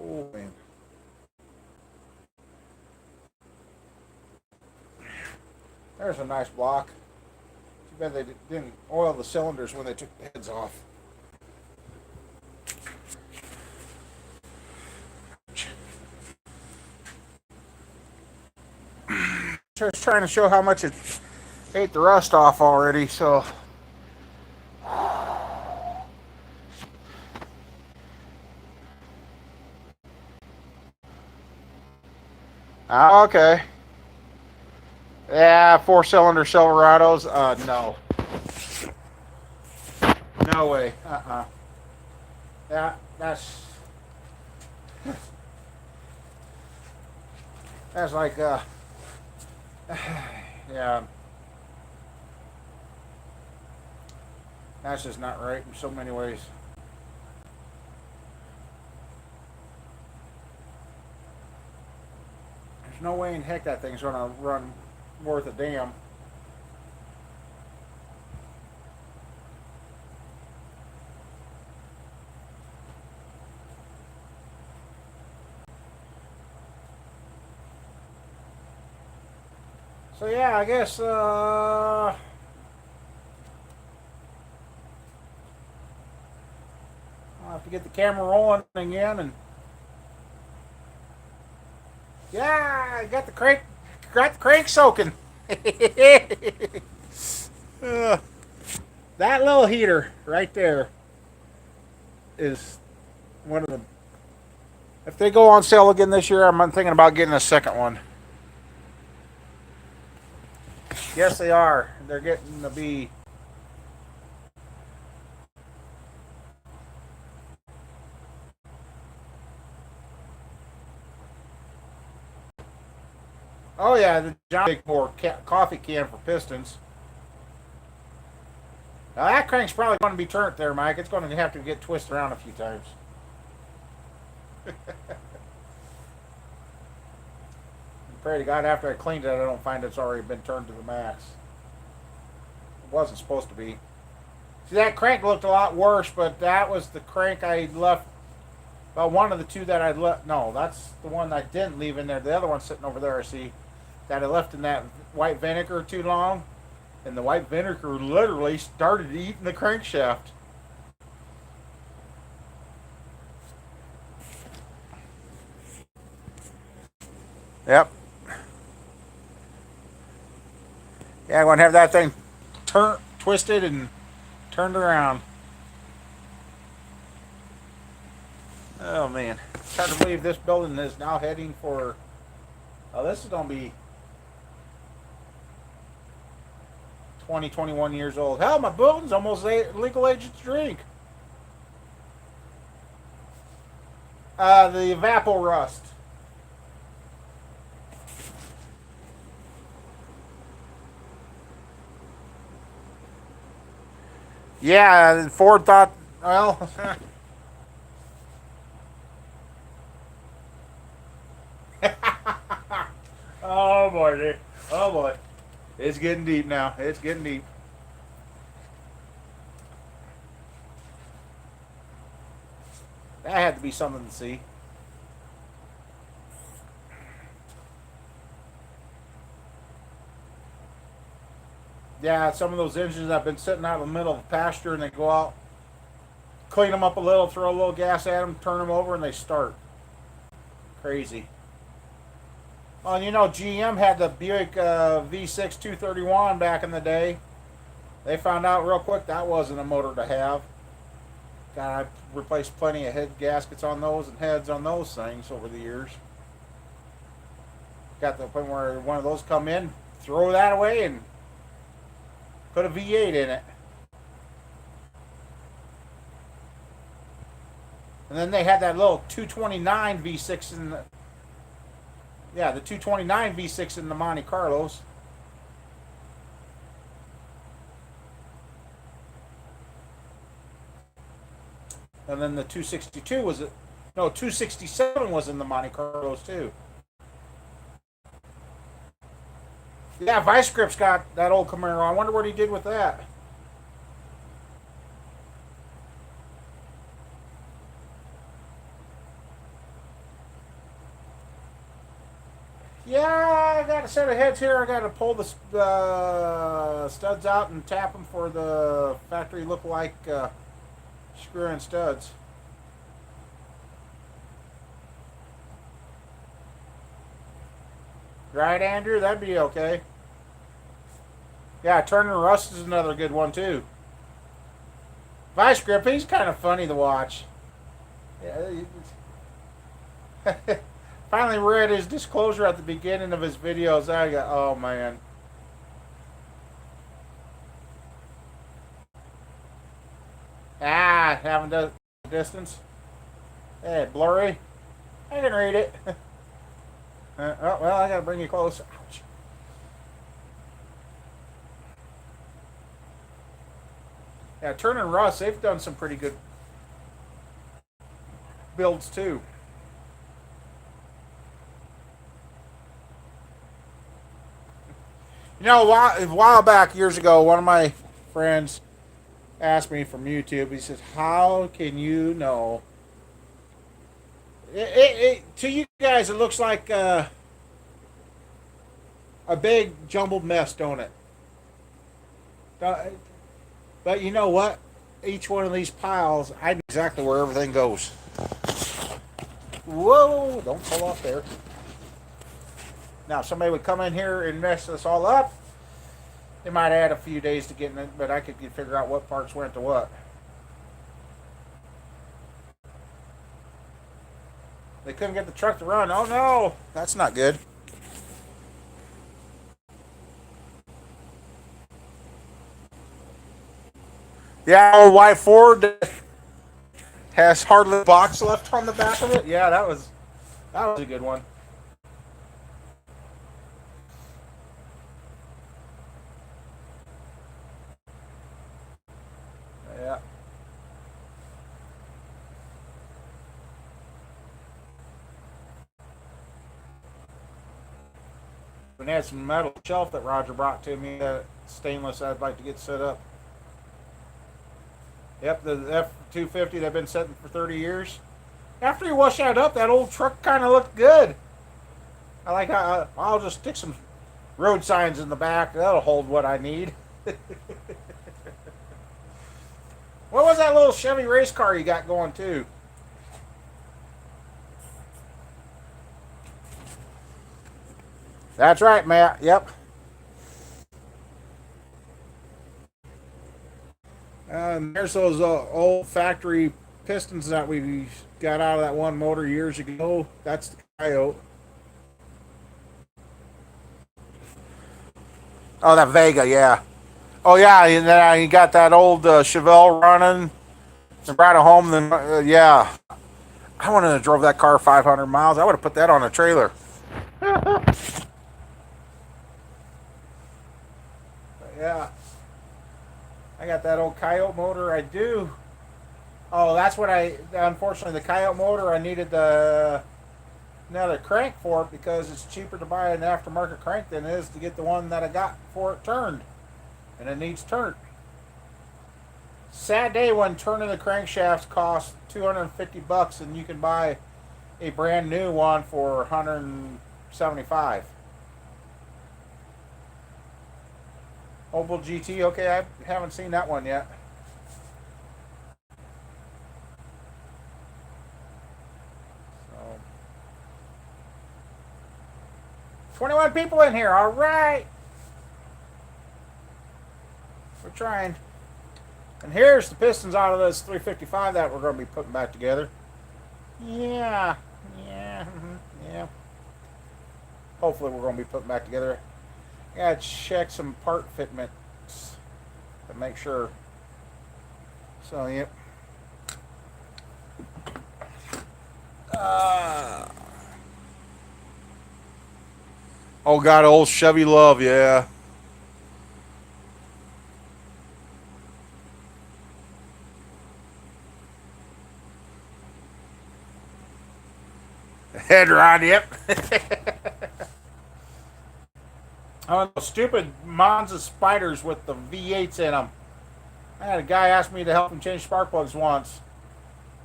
[SPEAKER 1] Oh, man. There's a nice block. Too bad they didn't oil the cylinders when they took the heads off. Just trying to show how much it ate the rust off already, so. Okay. Yeah, 4-cylinder Silverados. No. No way. That's like yeah. That's just not right in so many ways. There's no way in heck that thing's gonna run worth a damn. So yeah, I guess I'll have to get the camera rolling again, and yeah, I got the crank soaking. That little heater right there is one of the. If they go on sale again this year, I'm thinking about getting a second one. Yes, they are. They're getting to be. Oh yeah, the giant big bore coffee can for pistons. Now that crank's probably going to be turned there, Mike. It's going to have to get twisted around a few times. Pray to God after I cleaned it, I don't find it's already been turned to the max. It wasn't supposed to be. See, that crank looked a lot worse, but that was the crank I left. Well, one of the two that I left. No, that's the one I didn't leave in there. The other one's sitting over there, I see. That I left in that white vinegar too long. And the white vinegar literally started eating the crankshaft. Yep. Yeah, I'm going to have that thing twisted and turned around. Oh man, it's hard to believe this building is now heading for. Oh, this is gonna be 20, 21 years old. Hell, my building's almost legal age to drink. The Evapo-Rust. Yeah, Ford thought. Well. Oh boy, dude. Oh boy. It's getting deep now. It's getting deep. That had to be something to see. Yeah, some of those engines have been sitting out in the middle of the pasture and they go out, clean them up a little, throw a little gas at them, turn them over, and they start. Crazy. Well, you know, GM had the Buick V6 231 back in the day. They found out real quick that wasn't a motor to have. God, I replaced plenty of head gaskets on those and heads on those things over the years. Got to the point where one of those come in, throw that away, and put a V8 in it. And then they had that little 229 V6 in the. Yeah, the 229 V6 in the Monte Carlos. And then the 262 was it? No, 267 was in the Monte Carlos too. Yeah, Vice Grip's got that old Camaro. I wonder what he did with that. Yeah, I got a set of heads here. I got to pull the studs out and tap them for the factory look-alike screw-in studs. Right, Andrew? That'd be okay. Yeah, Turner Rust is another good one, too. Vice Grip, he's kind of funny to watch. Yeah, finally read his disclosure at the beginning of his videos. I got, oh man. Having the distance. Hey, blurry. I can read it. Oh, well, I gotta bring you close. Ouch. Yeah, Turner and Russ, they've done some pretty good builds too. You know, a while back, years ago, one of my friends asked me from YouTube. He says, "How can you know?" To you guys, it looks like a big jumbled mess, don't it? Uh, But you know what? Each one of these piles, I know exactly where everything goes. Whoa! Don't fall off there. Now, if somebody would come in here and mess this all up, they might add a few days to getting it, but I could figure out what parts went to what. They couldn't get the truck to run. Oh no! That's not good. Yeah, old white Ford has hardly a box left on the back of it. Yeah, that was a good one. Yeah. And had some metal shelf that Roger brought to me, stainless. I'd like to get set up. Yep, the F-250 they've been setting for 30 years. After you wash that up, that old truck kind of looked good. I like how I'll just stick some road signs in the back. That'll hold what I need. What was that little Chevy race car you got going too? That's right, Matt. Yep. There's those old factory pistons that we got out of that one motor years ago. That's the Coyote. Oh, that Vega, yeah. Oh, yeah, and then you got that old Chevelle running and brought it home. Then, yeah, I wouldn't have drove that car 500 miles. I would have put that on a trailer. Yeah, I got that old Coyote motor. I do. Oh, that's what Unfortunately, the Coyote motor, I needed another crank for it because it's cheaper to buy an aftermarket crank than it is to get the one that I got before it turned, and it needs turned. Sad day when turning the crankshafts costs $250, and you can buy a brand new one for 175. Opel GT. Okay, I haven't seen that one yet. So, 21 people in here. All right, we're trying. And here's the pistons out of this 355 that we're going to be putting back together. Yeah, yeah, yeah. Hopefully, we're going to be putting back together. I gotta check some part fitments to make sure. So, yep. Uh, oh, God, old Chevy Love, yeah. Head rod, yep. Oh, stupid Monza spiders with the V8s in them. I had a guy ask me to help him change spark plugs once.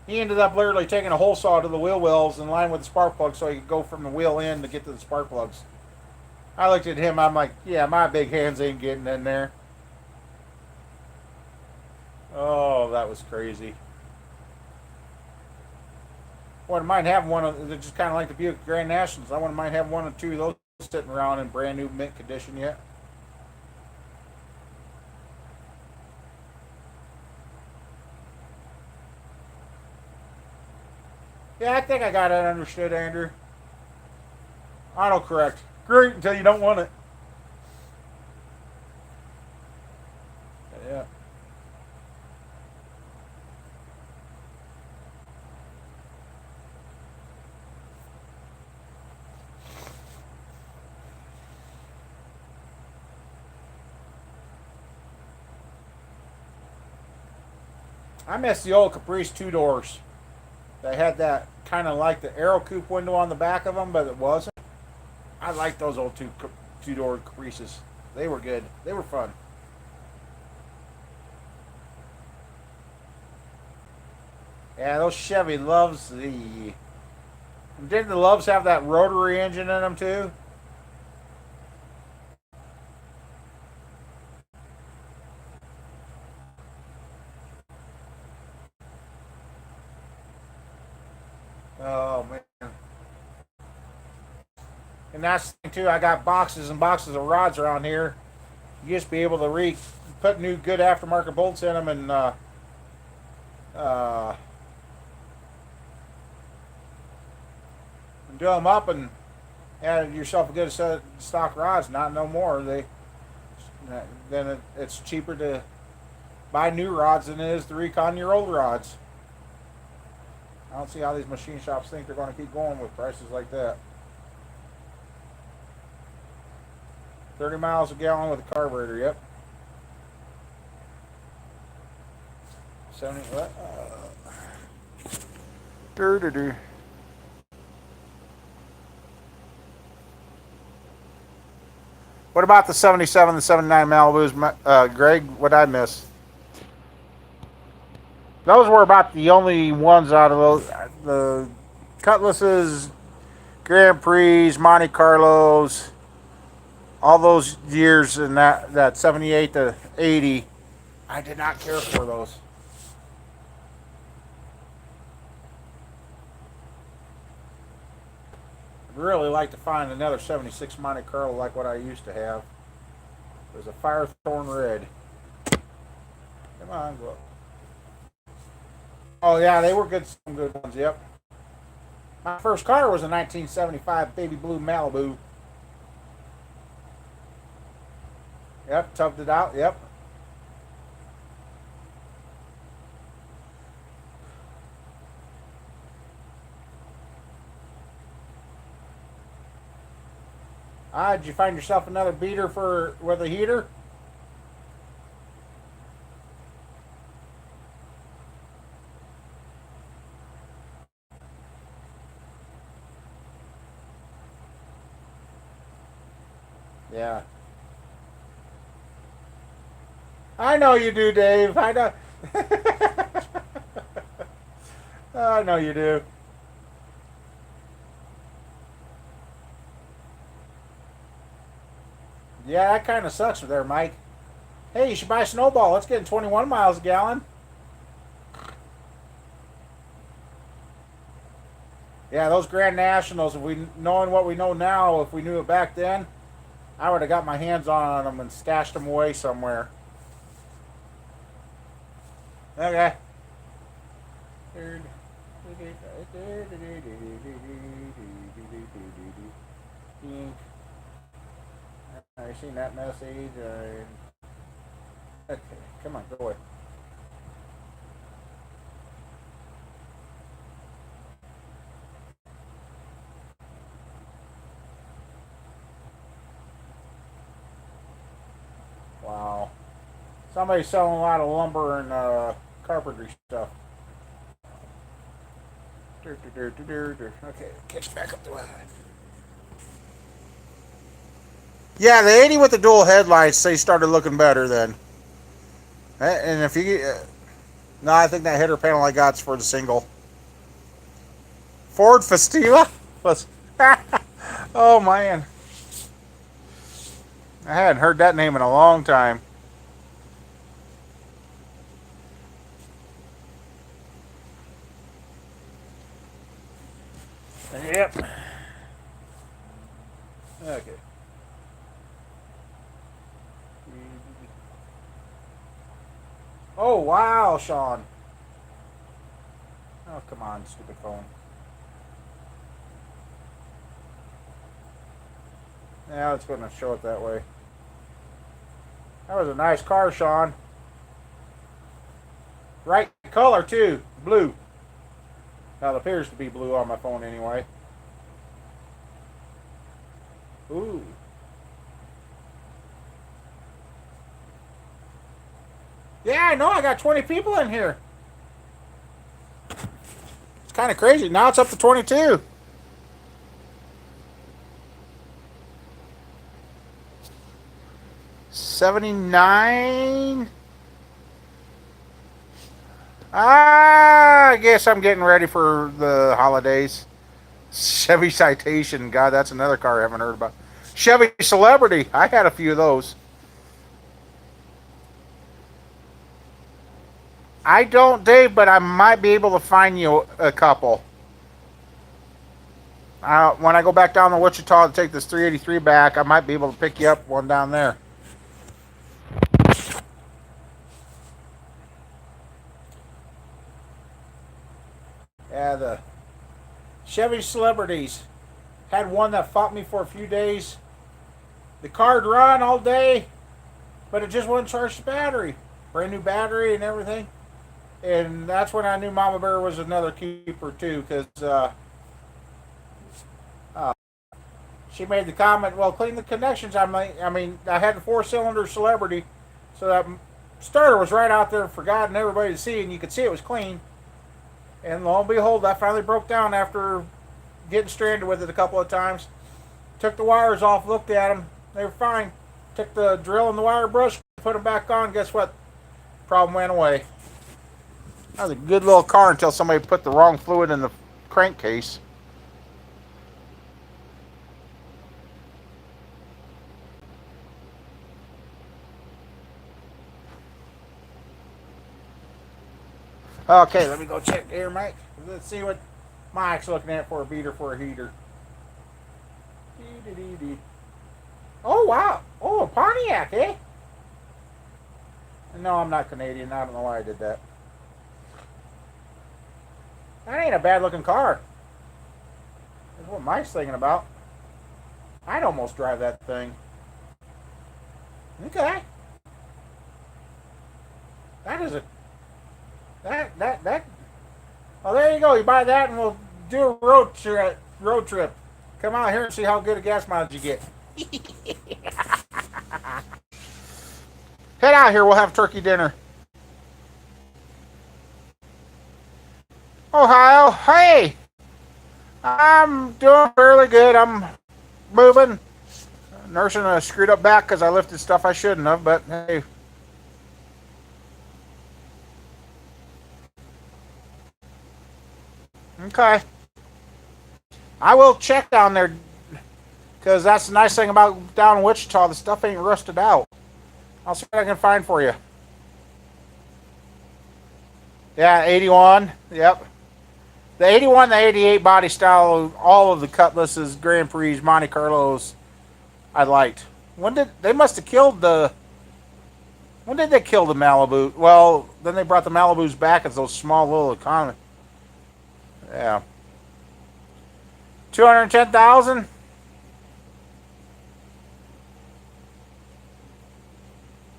[SPEAKER 1] He ended up literally taking a hole saw to the wheel wells in line with the spark plug so he could go from the wheel in to get to the spark plugs. I looked at him, I'm like, yeah, my big hands ain't getting in there. Oh, that was crazy. I wouldn't mind having one of, they're just kind of like the Buick Grand Nationals. I wouldn't mind having one or two of those sitting around in brand new mint condition yet. Yeah, I think I got it understood, Andrew. Autocorrect. Great until you don't want it. Yeah. I miss the old Caprice two doors. They had that kind of like the Aero Coupe window on the back of them, but it wasn't. I like those old two door Caprices. They were good. They were fun. Yeah, those Chevy Loves the. Didn't the Loves have that rotary engine in them too? Oh man. And that's the thing too. I got boxes and boxes of rods around here. You just be able to put new good aftermarket bolts in them and uh, do them up and add yourself a good set of stock rods. Not no more. Then it's cheaper to buy new rods than it is to recon your old rods. I don't see how these machine shops think they're going to keep going with prices like that. 30 miles a gallon with a carburetor, yep. 70, what? What about the 77 and 79 Malibus, Greg? What did I miss? Those were about the only ones out of those. The Cutlasses, Grand Prix, Monte Carlos, all those years in that 78 to 80, I did not care for those. I'd really like to find another 76 Monte Carlo like what I used to have. It was a Firethorn Red. Come on, go. Oh yeah, they were good. Some good ones. Yep. My first car was a 1975 baby blue Malibu. Yep, tubbed it out. Yep. Did you find yourself another beater for with a heater? Yeah. I know you do, Dave. I know. I know you do. Yeah, that kind of sucks there, Mike. Hey, you should buy a Snowball. It's getting 21 miles a gallon. Yeah, those Grand Nationals, if we knowing what we know now, if we knew it back then, I would have got my hands on them and stashed them away somewhere. Okay. I seen that message. Okay, come on, go away. Wow. Somebody's selling a lot of lumber and carpentry stuff. Okay, catch back up to it. Yeah, the 80 with the dual headlights, they started looking better then. And if you no, I think that header panel I got's for the single. Ford Festiva? Oh man. I hadn't heard that name in a long time. Yep. Okay. Oh wow, Sean. Oh come on, stupid phone. Yeah, it's going to show it that way. That was a nice car, Sean. Right color too, blue. Now it appears to be blue on my phone anyway. Ooh. Yeah, I know. I got 20 people in here. It's kind of crazy. Now it's up to 22. $79. I guess I'm getting ready for the holidays. Chevy Citation. God, that's another car I haven't heard about. Chevy Celebrity. I had a few of those. I don't, Dave, but I might be able to find you a couple. When I go back down to Wichita to take this 383 back, I might be able to pick you up one down there. Yeah, the Chevy Celebrities. Had one that fought me for a few days. The car'd run all day, but it just wouldn't charge the battery. brand new battery and everything. And that's when I knew Mama Bear was another keeper too, because uh, she made the comment, "Well, clean the connections." I mean, I had the four-cylinder Celebrity, so that starter was right out there for God and everybody to see, and you could see it was clean. And lo and behold, I finally broke down after getting stranded with it a couple of times. Took the wires off, looked at them, they were fine. Took the drill and the wire brush, put them back on. Guess what? Problem went away. That was a good little car until somebody put the wrong fluid in the crankcase. Okay, let me go check here, Mike. Let's see what Mike's looking at for a beater for a heater. Oh, wow. Oh, a Pontiac, eh? No, I'm not Canadian. I don't know why I did that. That ain't a bad looking car. That's what Mike's thinking about. I'd almost drive that thing. Okay. That is a that. Well, there you go. You buy that, and we'll do a road trip. Come out here and see how good a gas mileage you get. Head out here. We'll have turkey dinner. Ohio, hey, I'm doing fairly good. I'm moving, nursing a screwed up back because I lifted stuff I shouldn't have. But hey. Okay. I will check down there because that's the nice thing about down in Wichita. The stuff ain't rusted out. I'll see what I can find for you. Yeah, 81. Yep. The 81, the 88 body style, all of the Cutlasses, Grand Prix, Monte Carlos, I liked. When did they must have killed the? When did they kill the Malibu? Well, then they brought the Malibus back as those small little economy. Yeah. 210,000.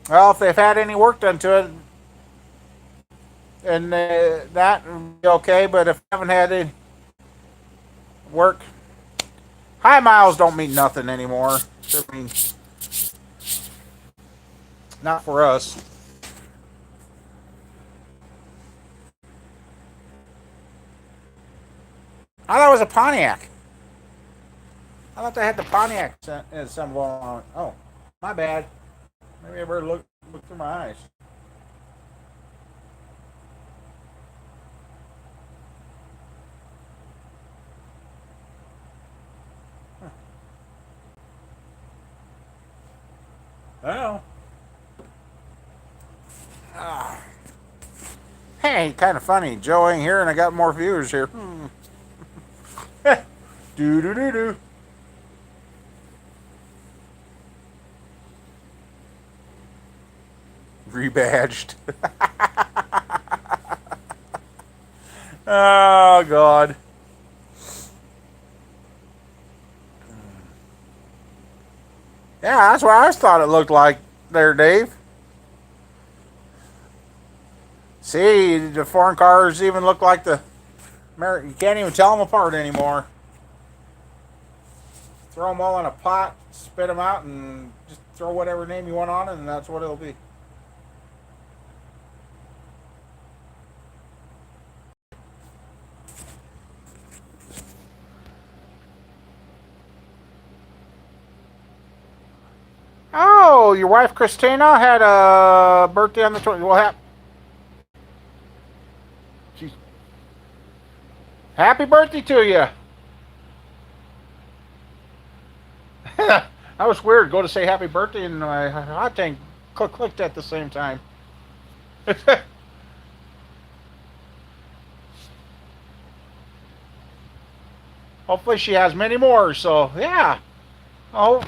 [SPEAKER 1] Well, if they've had any work done to it, and that would be okay. But if they haven't had any work, high miles don't mean nothing anymore. I mean, not for us. I thought it was a Pontiac. I thought they had the Pontiac symbol on it. Oh, my bad. Maybe I better look through my eyes. Well, ah. Hey, kind of funny. Joe ain't here, and I got more viewers here. Do do do do. Rebadged. Oh God. Yeah, that's what I thought it looked like there, Dave. See, the foreign cars even look like the American. You can't even tell them apart anymore. Throw them all in a pot, spit them out, and just throw whatever name you want on it, and that's what it'll be. Oh, your wife Christina had a birthday on the 20th. Well, she's, happy birthday to you. That was weird. Go to say happy birthday, and my hot tank clicked at the same time. Hopefully, she has many more. So, yeah. Oh,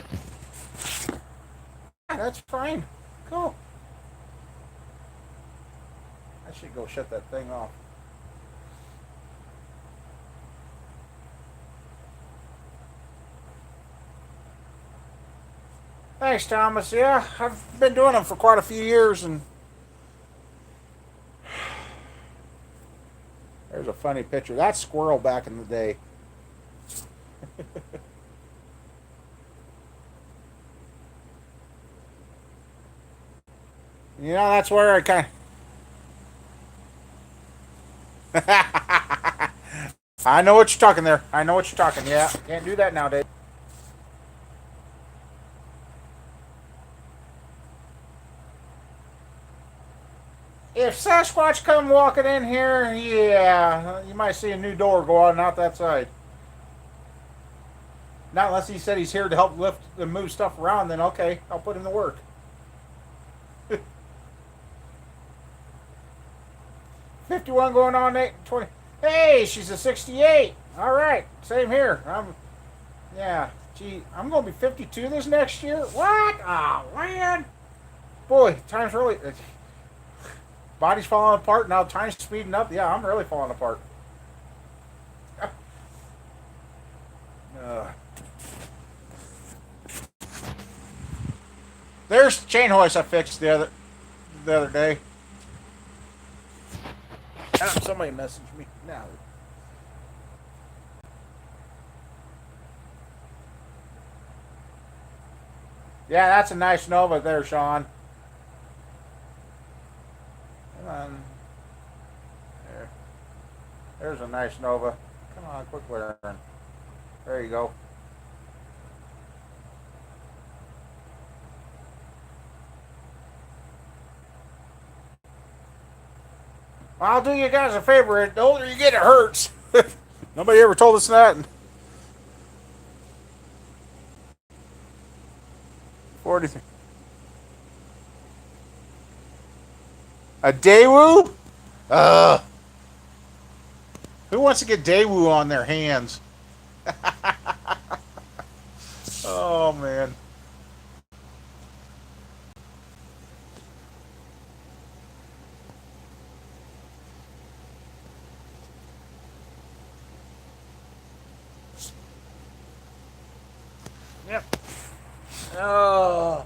[SPEAKER 1] that's fine. Cool. I should go shut that thing off. Thanks, Thomas. Yeah, I've been doing them for quite a few years, and There's a funny picture. That's Squirrel back in the day. You know, that's where I kind of. I know what you're talking there. I know what you're talking. Yeah, can't do that nowadays. If Sasquatch come walking in here, yeah, you might see a new door go on out that side. Not unless he said he's here to help lift and move stuff around, then okay, I'll put him to work. 51 going on 20. Hey, she's a 68. All right, same here. Yeah, gee, I'm going to be 52 this next year. What? Oh, man. Boy, time's really. Body's falling apart now. Time's speeding up. Yeah, I'm really falling apart. Uh, there's the chain hoist I fixed the other day. Somebody messaged me now. Yeah, that's a nice Nova there, Sean. Come on. There. There's a nice Nova. Come on, quick learn. There you go. I'll do you guys a favor. The older you get, it hurts. Nobody ever told us that. 43. A Daewoo? Who wants to get Daewoo on their hands? Oh, man. Yep. Oh.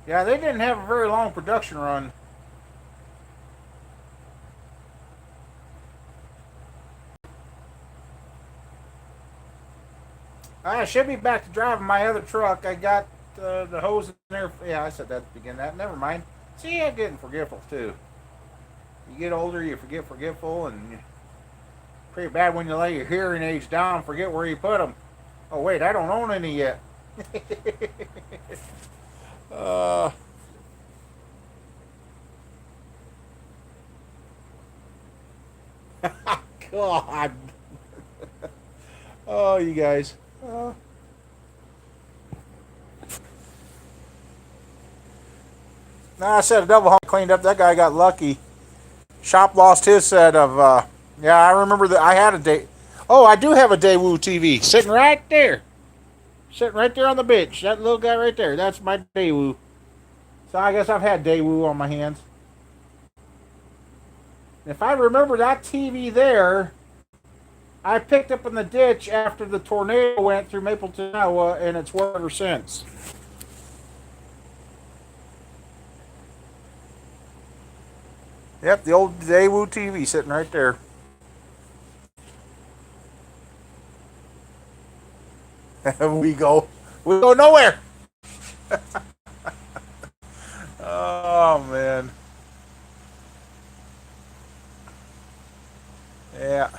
[SPEAKER 1] Yeah, they didn't have a very long production run. I should be back to driving my other truck. I got the hose in there. Yeah, I said that at the beginning. That never mind. See, I'm getting forgetful too. You get older, you forget forgetful, and pretty bad when you lay your hearing aids down, forget where you put them. Oh wait, I don't own any yet. uh, God. Oh, you guys. Nah, I said a double hump cleaned up. That guy got lucky. Shop lost his set of. Yeah, I remember that. I had a day. Oh, I do have a Daewoo TV sitting right there, sitting right there on the bench. That little guy right there. That's my Daewoo. So I guess I've had Daewoo on my hands. If I remember that TV there, I picked up in the ditch after the tornado went through Mapleton, Iowa, and it's worked ever since. Yep, the old Daewoo TV sitting right there. we go. We go nowhere. Oh, man. Yeah.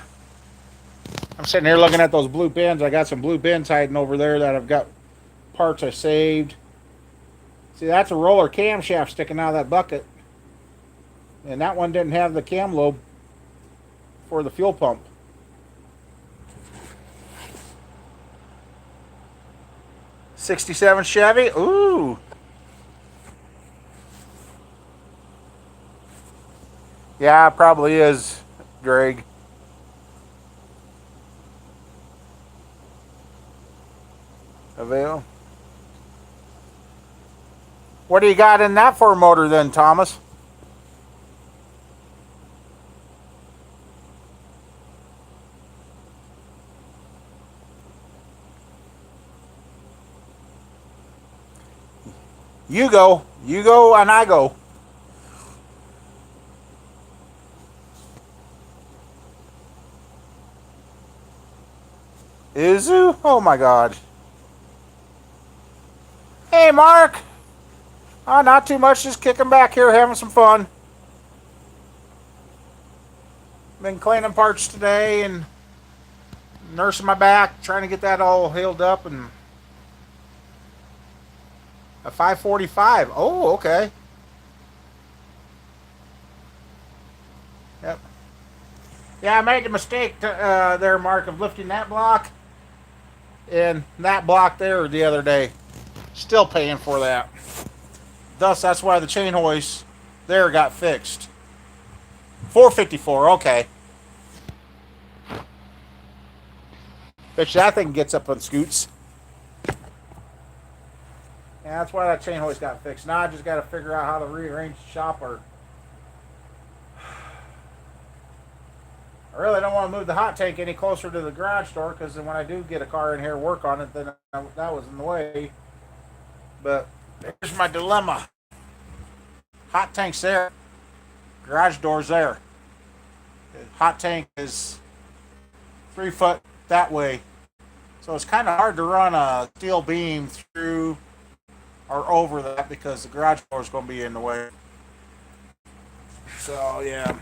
[SPEAKER 1] I'm sitting here looking at those blue bins. I got some blue bins hiding over there that I've got parts I saved. See, that's a roller camshaft sticking out of that bucket. And that one didn't have the cam lobe for the fuel pump. '67 Chevy. Ooh. Yeah, it probably is, Greg. Avail. What do you got in that for motor then, Thomas? You go, and I go. Izu? Oh my god. Hey, Mark. Oh, not too much. Just kicking back here, having some fun. Been cleaning parts today and nursing my back, trying to get that all healed up. And a 545. Oh, okay. Yep. Yeah, I made the mistake there, Mark, of lifting that block and that block there the other day. Still paying for that. Thus, that's why the chain hoist there got fixed. 454, okay. Bet you that thing gets up on scoots. Yeah, that's why that chain hoist got fixed. Now I just got to figure out how to rearrange the chopper. I really don't want to move the hot tank any closer to the garage door because then when I do get a car in here and work on it, then that was in the way. But here's my dilemma. Hot tank's there. Garage door's there. The hot tank is 3 foot that way. So it's kind of hard to run a steel beam through or over that because the garage door is going to be in the way. So yeah,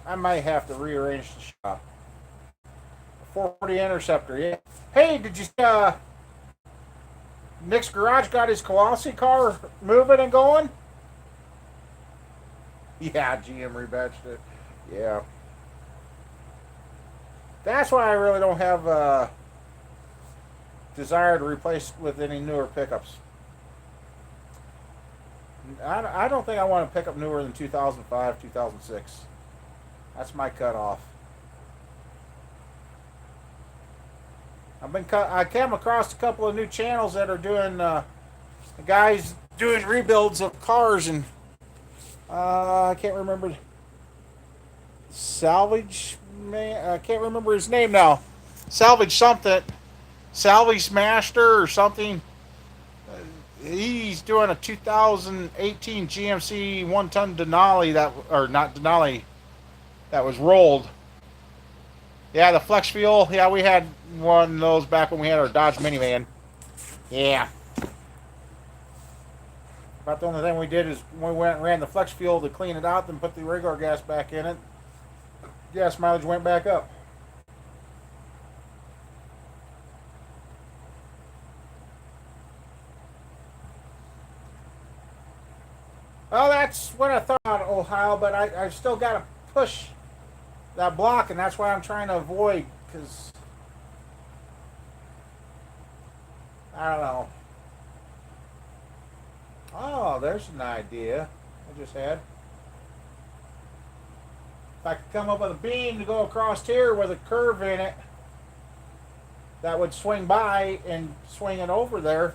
[SPEAKER 1] I might have to rearrange the shop. 440 Interceptor, yeah. Hey, did you see Nick's garage got his Kawasaki car moving and going? Yeah, GM rebadged it. Yeah. That's why I really don't have desire to replace with any newer pickups. I don't think I want to pick up newer than 2005, 2006. That's my cutoff. I came across a couple of new channels that are doing guys doing rebuilds of cars, and I can't remember Salvage man. I can't remember his name now. Salvage something, Salvage Master or something. He's doing a 2018 GMC 1-ton Denali not Denali, that was rolled. Yeah, the flex fuel. Yeah, we had one of those back when we had our Dodge minivan. Yeah. About the only thing we did is we went and ran the flex fuel to clean it out, then put the regular gas back in it. Gas mileage went back up. Well, that's what I thought, Ohio, but I've still got to push that block, and that's why I'm trying to avoid, because I don't know. Oh, there's an idea I just had. If I could come up with a beam to go across here with a curve in it, that would swing by and swing it over there.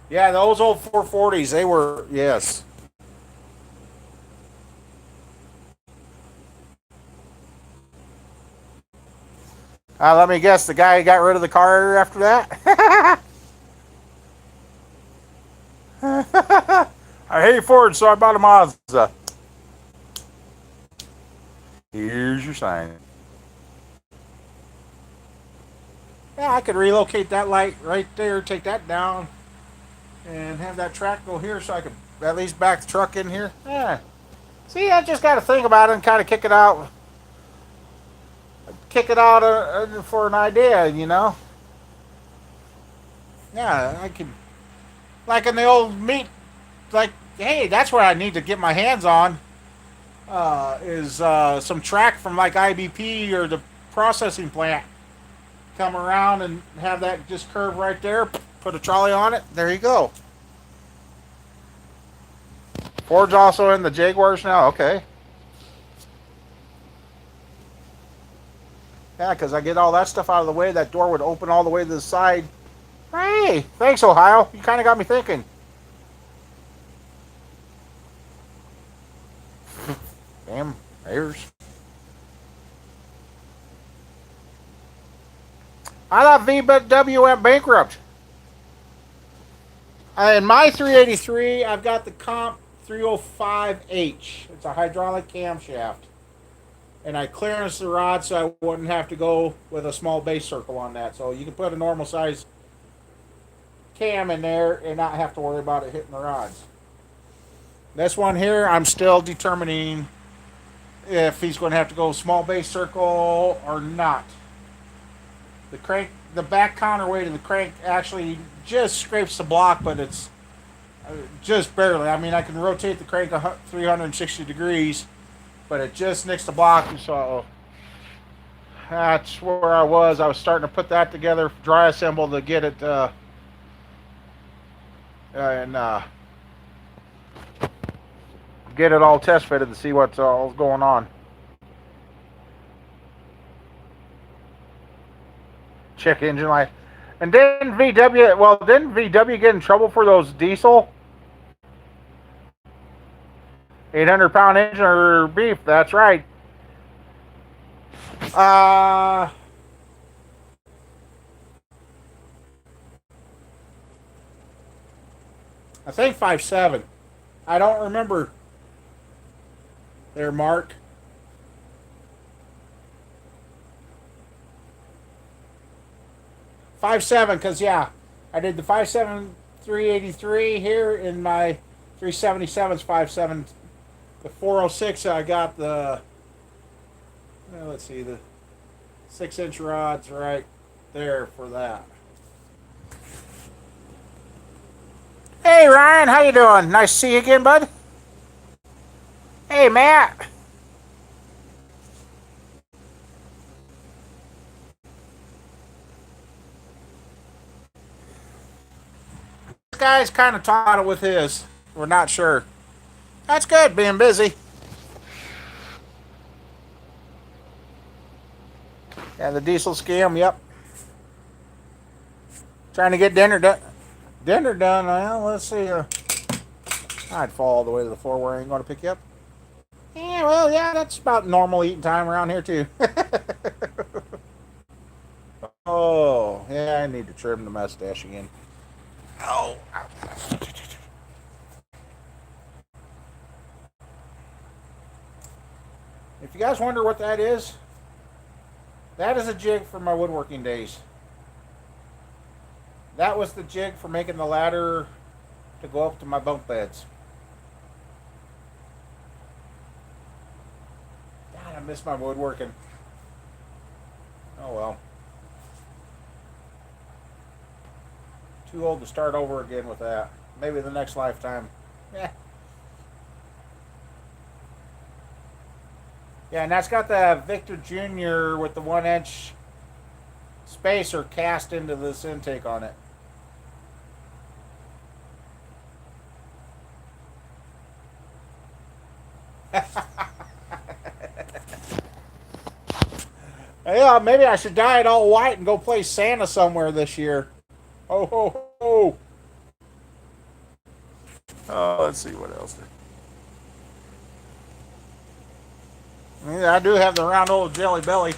[SPEAKER 1] Yeah, those old 440s, they were, yes. Let me guess, the guy got rid of the car after that? I hate Ford, so I bought a Mazda. Here's your sign. Yeah, I could relocate that light right there, take that down, and have that track go here so I could at least back the truck in here. Yeah. See, I just got to think about it and kind of kick it out. Kick it out for an idea, you know? Yeah, I could. Like in the old meat, like, hey, that's what I need to get my hands on. Is some track from like IBP or the processing plant. Come around and have that just curve right there. Put a trolley on it. There you go. Ford's also in the Jaguars now. Okay. Yeah, because I get all that stuff out of the way. That door would open all the way to the side. Hey, thanks, Ohio. You kind of got me thinking. Damn, airs. I thought VW went bankrupt. In my 383, I've got the comp 305H. It's a hydraulic camshaft. And I clearance the rod so I wouldn't have to go with a small base circle on that. So you can put a normal size cam in there and not have to worry about it hitting the rods. This one here, I'm still determining if he's going to have to go small base circle or not. The crank, the back counterweight of the crank actually just scrapes the block, but it's just barely. I mean, I can rotate the crank 360 degrees, but it just nicks the block. So that's where I was. I was starting to put that together, dry assemble to get it get it all test fitted to see what's all going on. Check engine light. And didn't VW get in trouble for those diesel 800-pound engine or beef? That's right. I think 5.7. I don't remember. There, Mark. 5.7, because yeah, I did the 5.7 383 here in my 377's 5.7. The 406, I got the, let's see, the 6-inch rods right there for that. Hey Ryan, how you doing? Nice to see you again, bud. Hey Matt. This guy's kind of taught it with his. We're not sure. That's good, being busy. Yeah, the diesel scam, yep. Trying to get dinner done. Dinner done, well, let's see. I'd fall all the way to the floor where I ain't going to pick you up. Yeah, well, yeah, that's about normal eating time around here, too. Oh, yeah, I need to trim the mustache again. Oh. If you guys wonder what that is a jig from my woodworking days. That was the jig for making the ladder to go up to my bunk beds. God, I miss my woodworking. Oh well. Too old to start over again with that. Maybe the next lifetime. Yeah. Yeah, and that's got the Victor Jr. with the 1-inch spacer cast into this intake on it. Yeah, maybe I should dye it all white and go play Santa somewhere this year. Oh, ho, ho. Oh, let's see what else. I do have the round old jelly belly.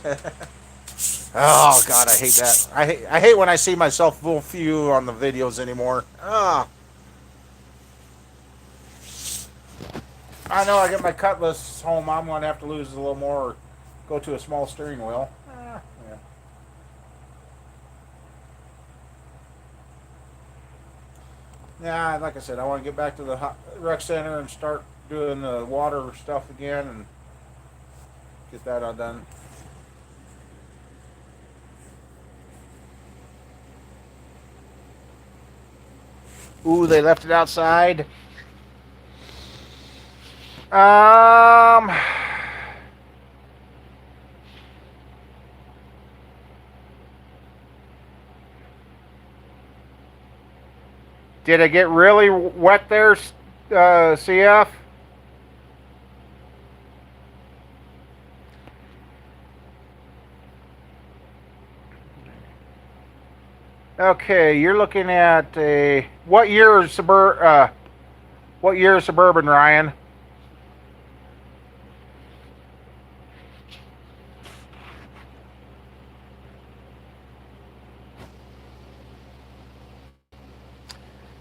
[SPEAKER 1] Oh God, I hate that. I hate when I see myself full view on the videos anymore. Ah. I know I get my Cutlass home. I'm gonna have to lose a little more, or go to a small steering wheel. Yeah. Yeah, like I said, I want to get back to the rec center and start doing the water stuff again and get that all done. Ooh, they left it outside. Did it get really wet there, CF? Okay, you're looking at a what year is Suburban, Ryan?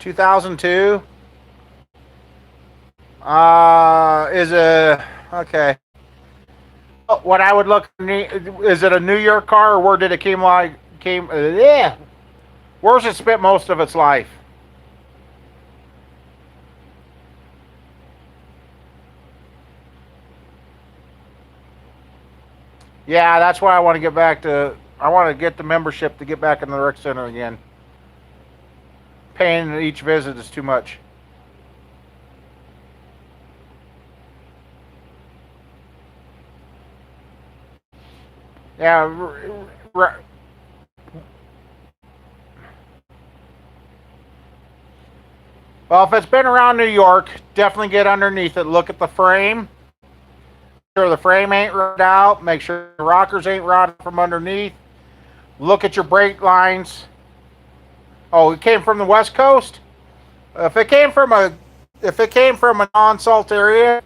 [SPEAKER 1] $2002. Is it okay? What I would look, is it a New York car, or where did it came? Yeah, where's it spent most of its life? Yeah, that's why I want to get back to. I want to get the membership to get back in the rec center again. Paying each visit is too much. Yeah. Well, if it's been around New York, definitely get underneath it. Look at the frame. Make sure the frame ain't rotted out. Make sure the rockers ain't rotted from underneath. Look at your brake lines. Oh, it came from the West Coast. If it came from a if it came from a non-salt area,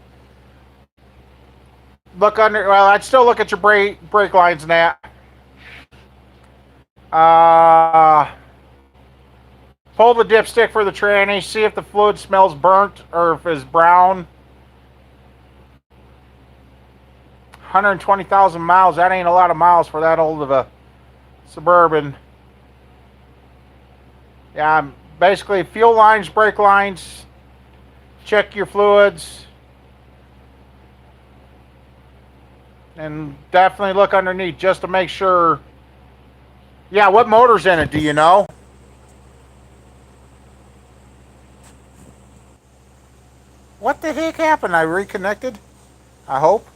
[SPEAKER 1] look under. Well, I'd still look at your brake lines, Nat. Uh, pull the dipstick for the tranny. See if the fluid smells burnt or if it's brown. 120,000 miles. That ain't a lot of miles for that old of a Suburban. Yeah, basically fuel lines, brake lines. Check your fluids. And definitely look underneath just to make sure. Yeah, what motor's in it, do you know? What the heck happened? I reconnected? I hope.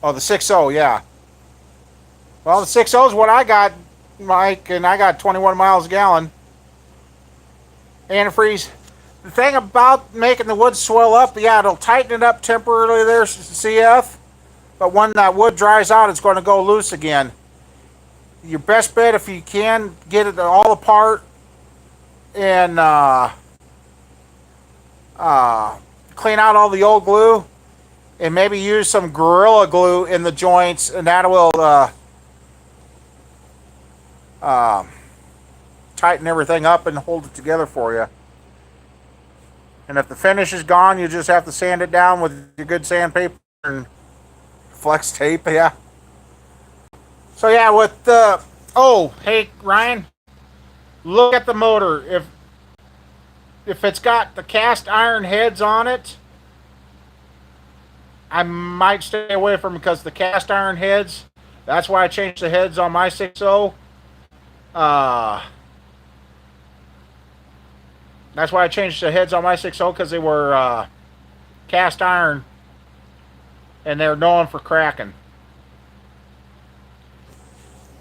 [SPEAKER 1] Oh, the 6.0, yeah. Well, the 6.0 is what I got, Mike, and I got 21 miles a gallon. Antifreeze. The thing about making the wood swell up, yeah, it'll tighten it up temporarily there, CF. But when that wood dries out, it's going to go loose again. Your best bet, if you can, get it all apart and clean out all the old glue and maybe use some Gorilla Glue in the joints, and that will uh, tighten everything up and hold it together for you. And if the finish is gone, you just have to sand it down with your good sandpaper and flex tape. Yeah. So yeah, with the hey Ryan, look at the motor. If it's got the cast iron heads on it, I might stay away from it because the cast iron heads. That's why I changed the heads on my 6.0. Uh, that's why I changed the heads on my 6.0 because they were cast iron and they're known for cracking.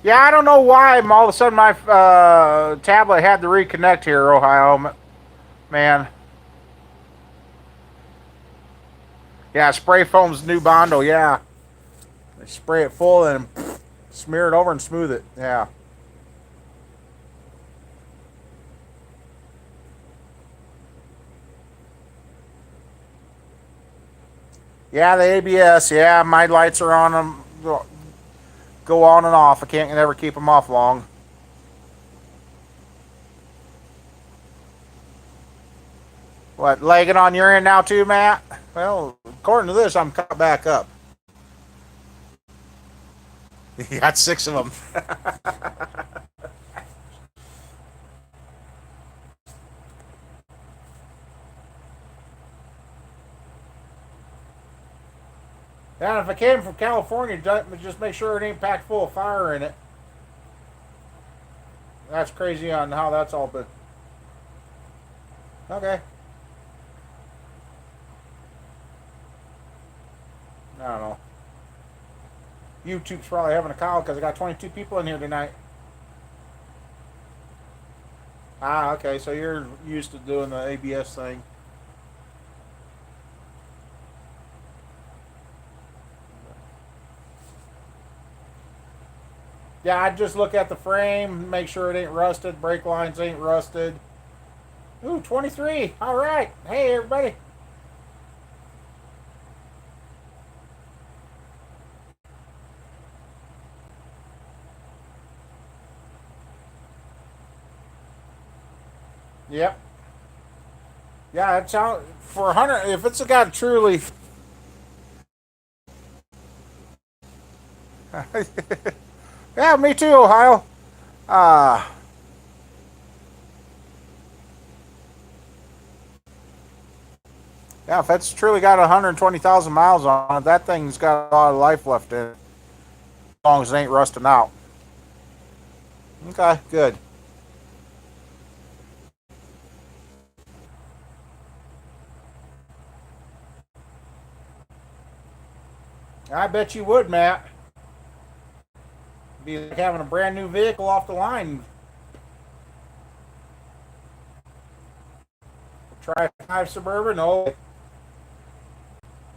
[SPEAKER 1] Yeah, I don't know why all of a sudden my tablet had to reconnect here, Ohio man. Yeah, spray foam's new Bondo. Yeah, they spray it full and smear it over and smooth it. Yeah. Yeah, the ABS. Yeah, my lights are on them. Go on and off. I can't never keep them off long. What, legging on your end now too, Matt? Well, according to this, I'm caught back up. You got 6 of them. And if it came from California, just make sure it ain't packed full of fire in it. That's crazy on how that's all been. Okay. I don't know. YouTube's probably having a call because I got 22 people in here tonight. Ah, okay. So you're used to doing the ABS thing. Yeah, I just look at the frame, make sure it ain't rusted, brake lines ain't rusted. Ooh, 23. All right. Hey, everybody. Yep. Yeah, it's out for 100. If it's got truly. Yeah, me too, Ohio. Uh, yeah, if it's truly got 120,000 miles on it, that thing's got a lot of life left in it. As long as it ain't rusting out. Okay, good. I bet you would, Matt. Be like having a brand new vehicle off the line. Try 5 Suburban. Oh,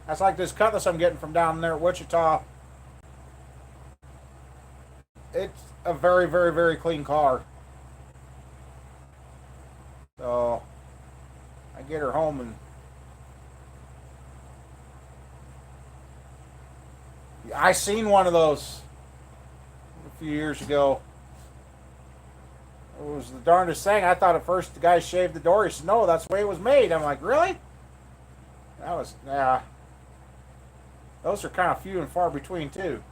[SPEAKER 1] that's like this Cutlass I'm getting from down there at Wichita. It's a very, very, very clean car. So I get her home and I seen one of those a few years ago. It was the darndest thing. I thought at first the guy shaved the door. He said, "No, that's the way it was made." I'm like, "Really?" That was yeah. Those are kind of few and far between too.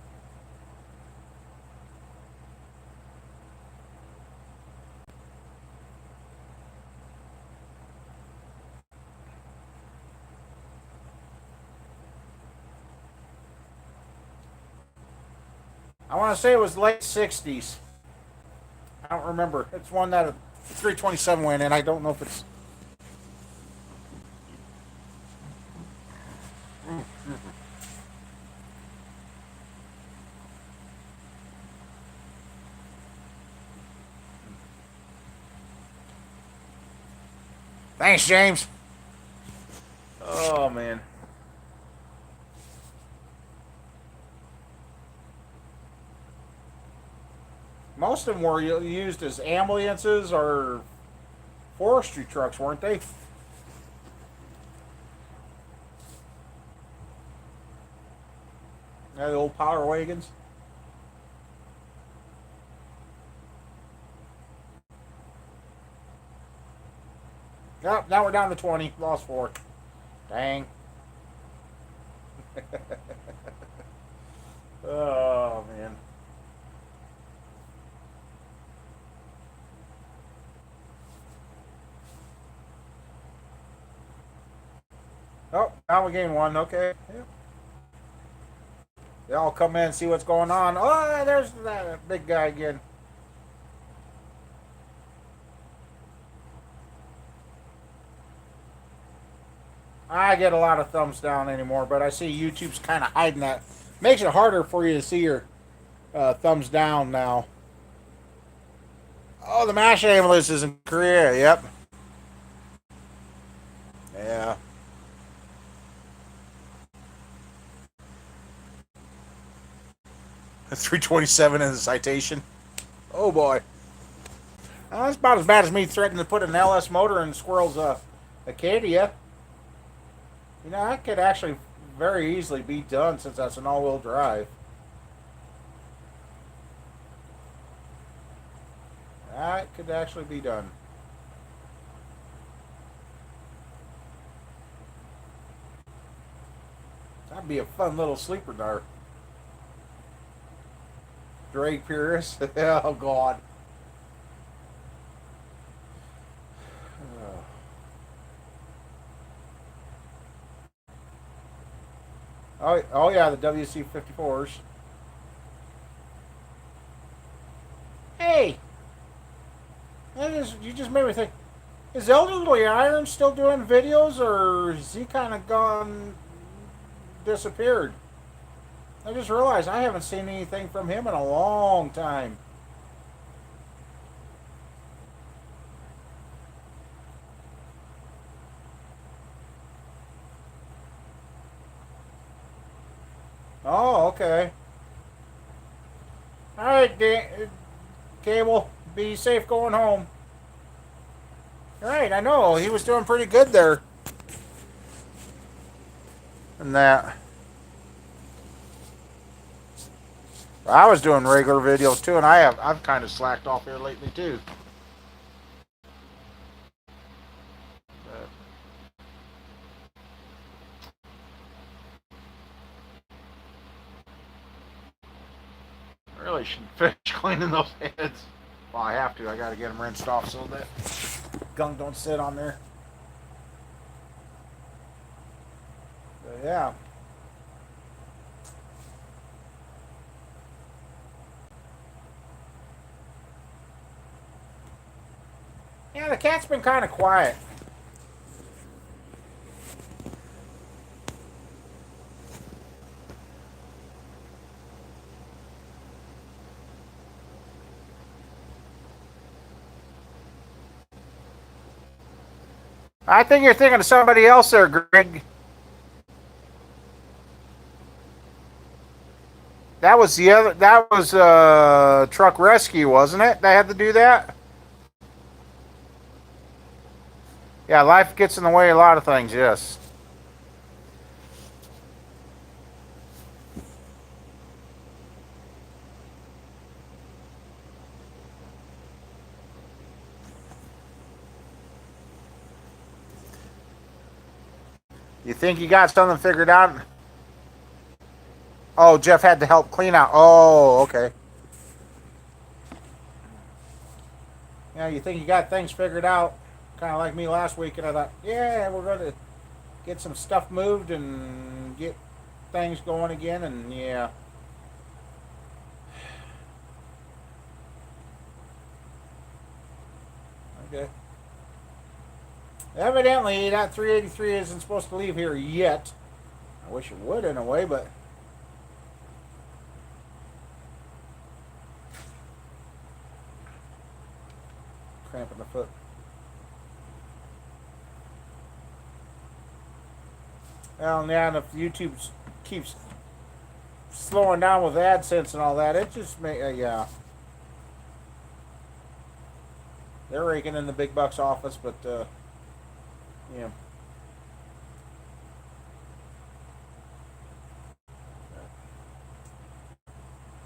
[SPEAKER 1] I want to say it was late '60s. I don't remember. It's one that a 327 went in. I don't know if it's. Thanks, James. Oh man. Most of them were used as ambulances or forestry trucks, weren't they? Yeah, the old power wagons. Yep, now we're down to 20. Lost 4. Dang. Oh, man. Oh, now we gain 1. Okay. Yep. They all come in and see what's going on. Oh, there's that big guy again. I get a lot of thumbs down anymore, but I see YouTube's kind of hiding that. Makes it harder for you to see your thumbs down now. Oh, the MASH ambulance is in Korea. Yep. Yeah. A 327 in the citation. Oh boy. That's about as bad as me threatening to put an LS motor in Squirrel's Acadia. You know, that could actually very easily be done since that's an all-wheel drive. That could actually be done. That'd be a fun little sleeper dart. Drake Pierce. Oh God. Oh yeah, the WC-54s. Hey, you just made me think. Is Elderly Iron still doing videos, or is he kind of gone, disappeared? I just realized I haven't seen anything from him in a long time. Oh, okay. All right, Cable. Be safe going home. Right, I know. He was doing pretty good there. And that. I was doing regular videos too, and I've kind of slacked off here lately too. But I really should finish cleaning those heads. Well, I have to. I got to get them rinsed off so that gunk don't sit on there. But yeah. Yeah, the cat's been kind of quiet. I think you're thinking of somebody else there, Greg. That was the other. That was truck rescue, wasn't it? They had to do that. Yeah, life gets in the way of a lot of things. Yes. You think you got something figured out? Oh, Jeff had to help clean out. Oh, okay. Yeah, you think you got things figured out? Kind of like me last week, and I thought, yeah, we're going to get some stuff moved and get things going again, and yeah. Okay. Evidently, that 383 isn't supposed to leave here yet. I wish it would in a way, but cramping the foot. Well, yeah, and if YouTube keeps slowing down with AdSense and all that, it just yeah. They're raking in the big bucks office, but yeah.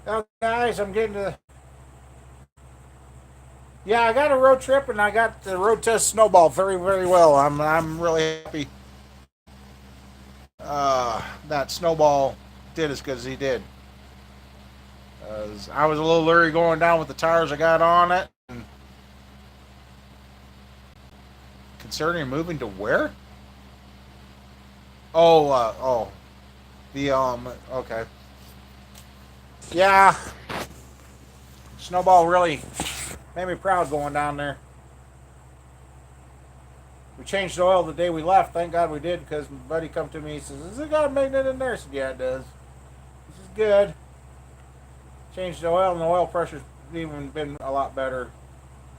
[SPEAKER 1] Now, guys, I'm getting to. Yeah, I got a road trip and I got the road test snowball very, very well. I'm really happy. That snowball did as good as he did. I was a little leery going down with the tires I got on it. And considering moving to where? Oh, the okay. Yeah, snowball really made me proud going down there. We changed the oil the day we left. Thank God we did, because my buddy come to me. He says, "Is it got maintenance in there?" I said, "Yeah, it does. This is good." Changed the oil, and the oil pressure's even been a lot better.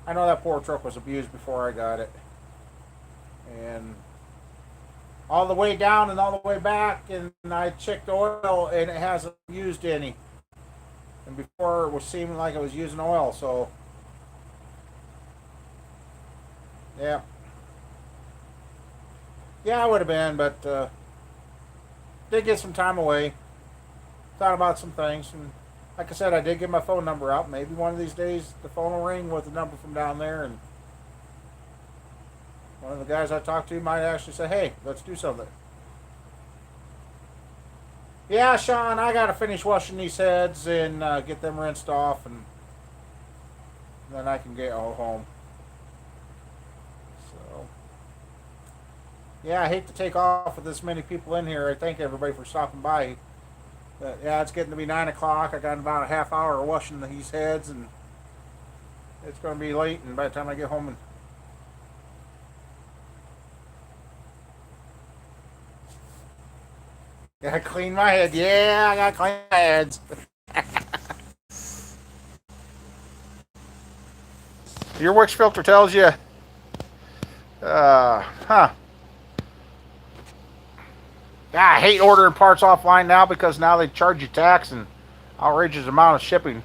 [SPEAKER 1] I know that poor truck was abused before I got it, and all the way down and all the way back, and I checked the oil, and it hasn't used any. And before it was seeming like it was using oil, so yeah. Yeah, I would have been, but did get some time away. Thought about some things, and like I said, I did get my phone number out. Maybe one of these days the phone will ring with a number from down there, and one of the guys I talked to might actually say, "Hey, let's do something." Yeah, Sean, I gotta finish washing these heads and get them rinsed off, and then I can get home. So, yeah, I hate to take off with this many people in here. I thank everybody for stopping by. But yeah, it's getting to be 9 o'clock. I got about a half hour washing these heads, and it's going to be late. And by the time I get home, and gotta clean my head. Yeah, I gotta clean my heads. Your wicks filter tells you, huh? Yeah, I hate ordering parts offline now because now they charge you tax and outrageous amount of shipping.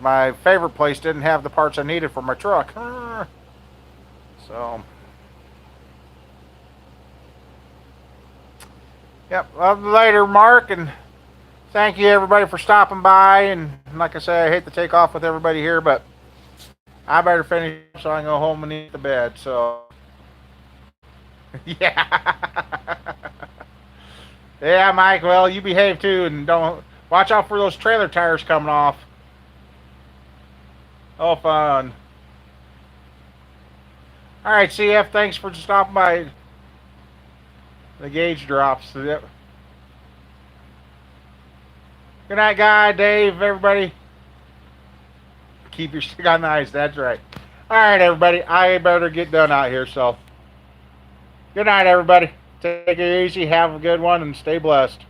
[SPEAKER 1] My favorite place didn't have the parts I needed for my truck. So, yep. Well, later, Mark, and thank you everybody for stopping by. And like I said, I hate to take off with everybody here, but I better finish so I can go home and eat the bed. So, yeah. Yeah, Mike. Well, you behave too, and don't watch out for those trailer tires coming off. Oh, fun. All right, CF. Thanks for stopping by. The gauge drops. Good night, Guy, Dave, everybody. Keep your stick on the ice. That's right. All right, everybody. I better get done out here. So, good night, everybody. Take it easy. Have a good one, and stay blessed.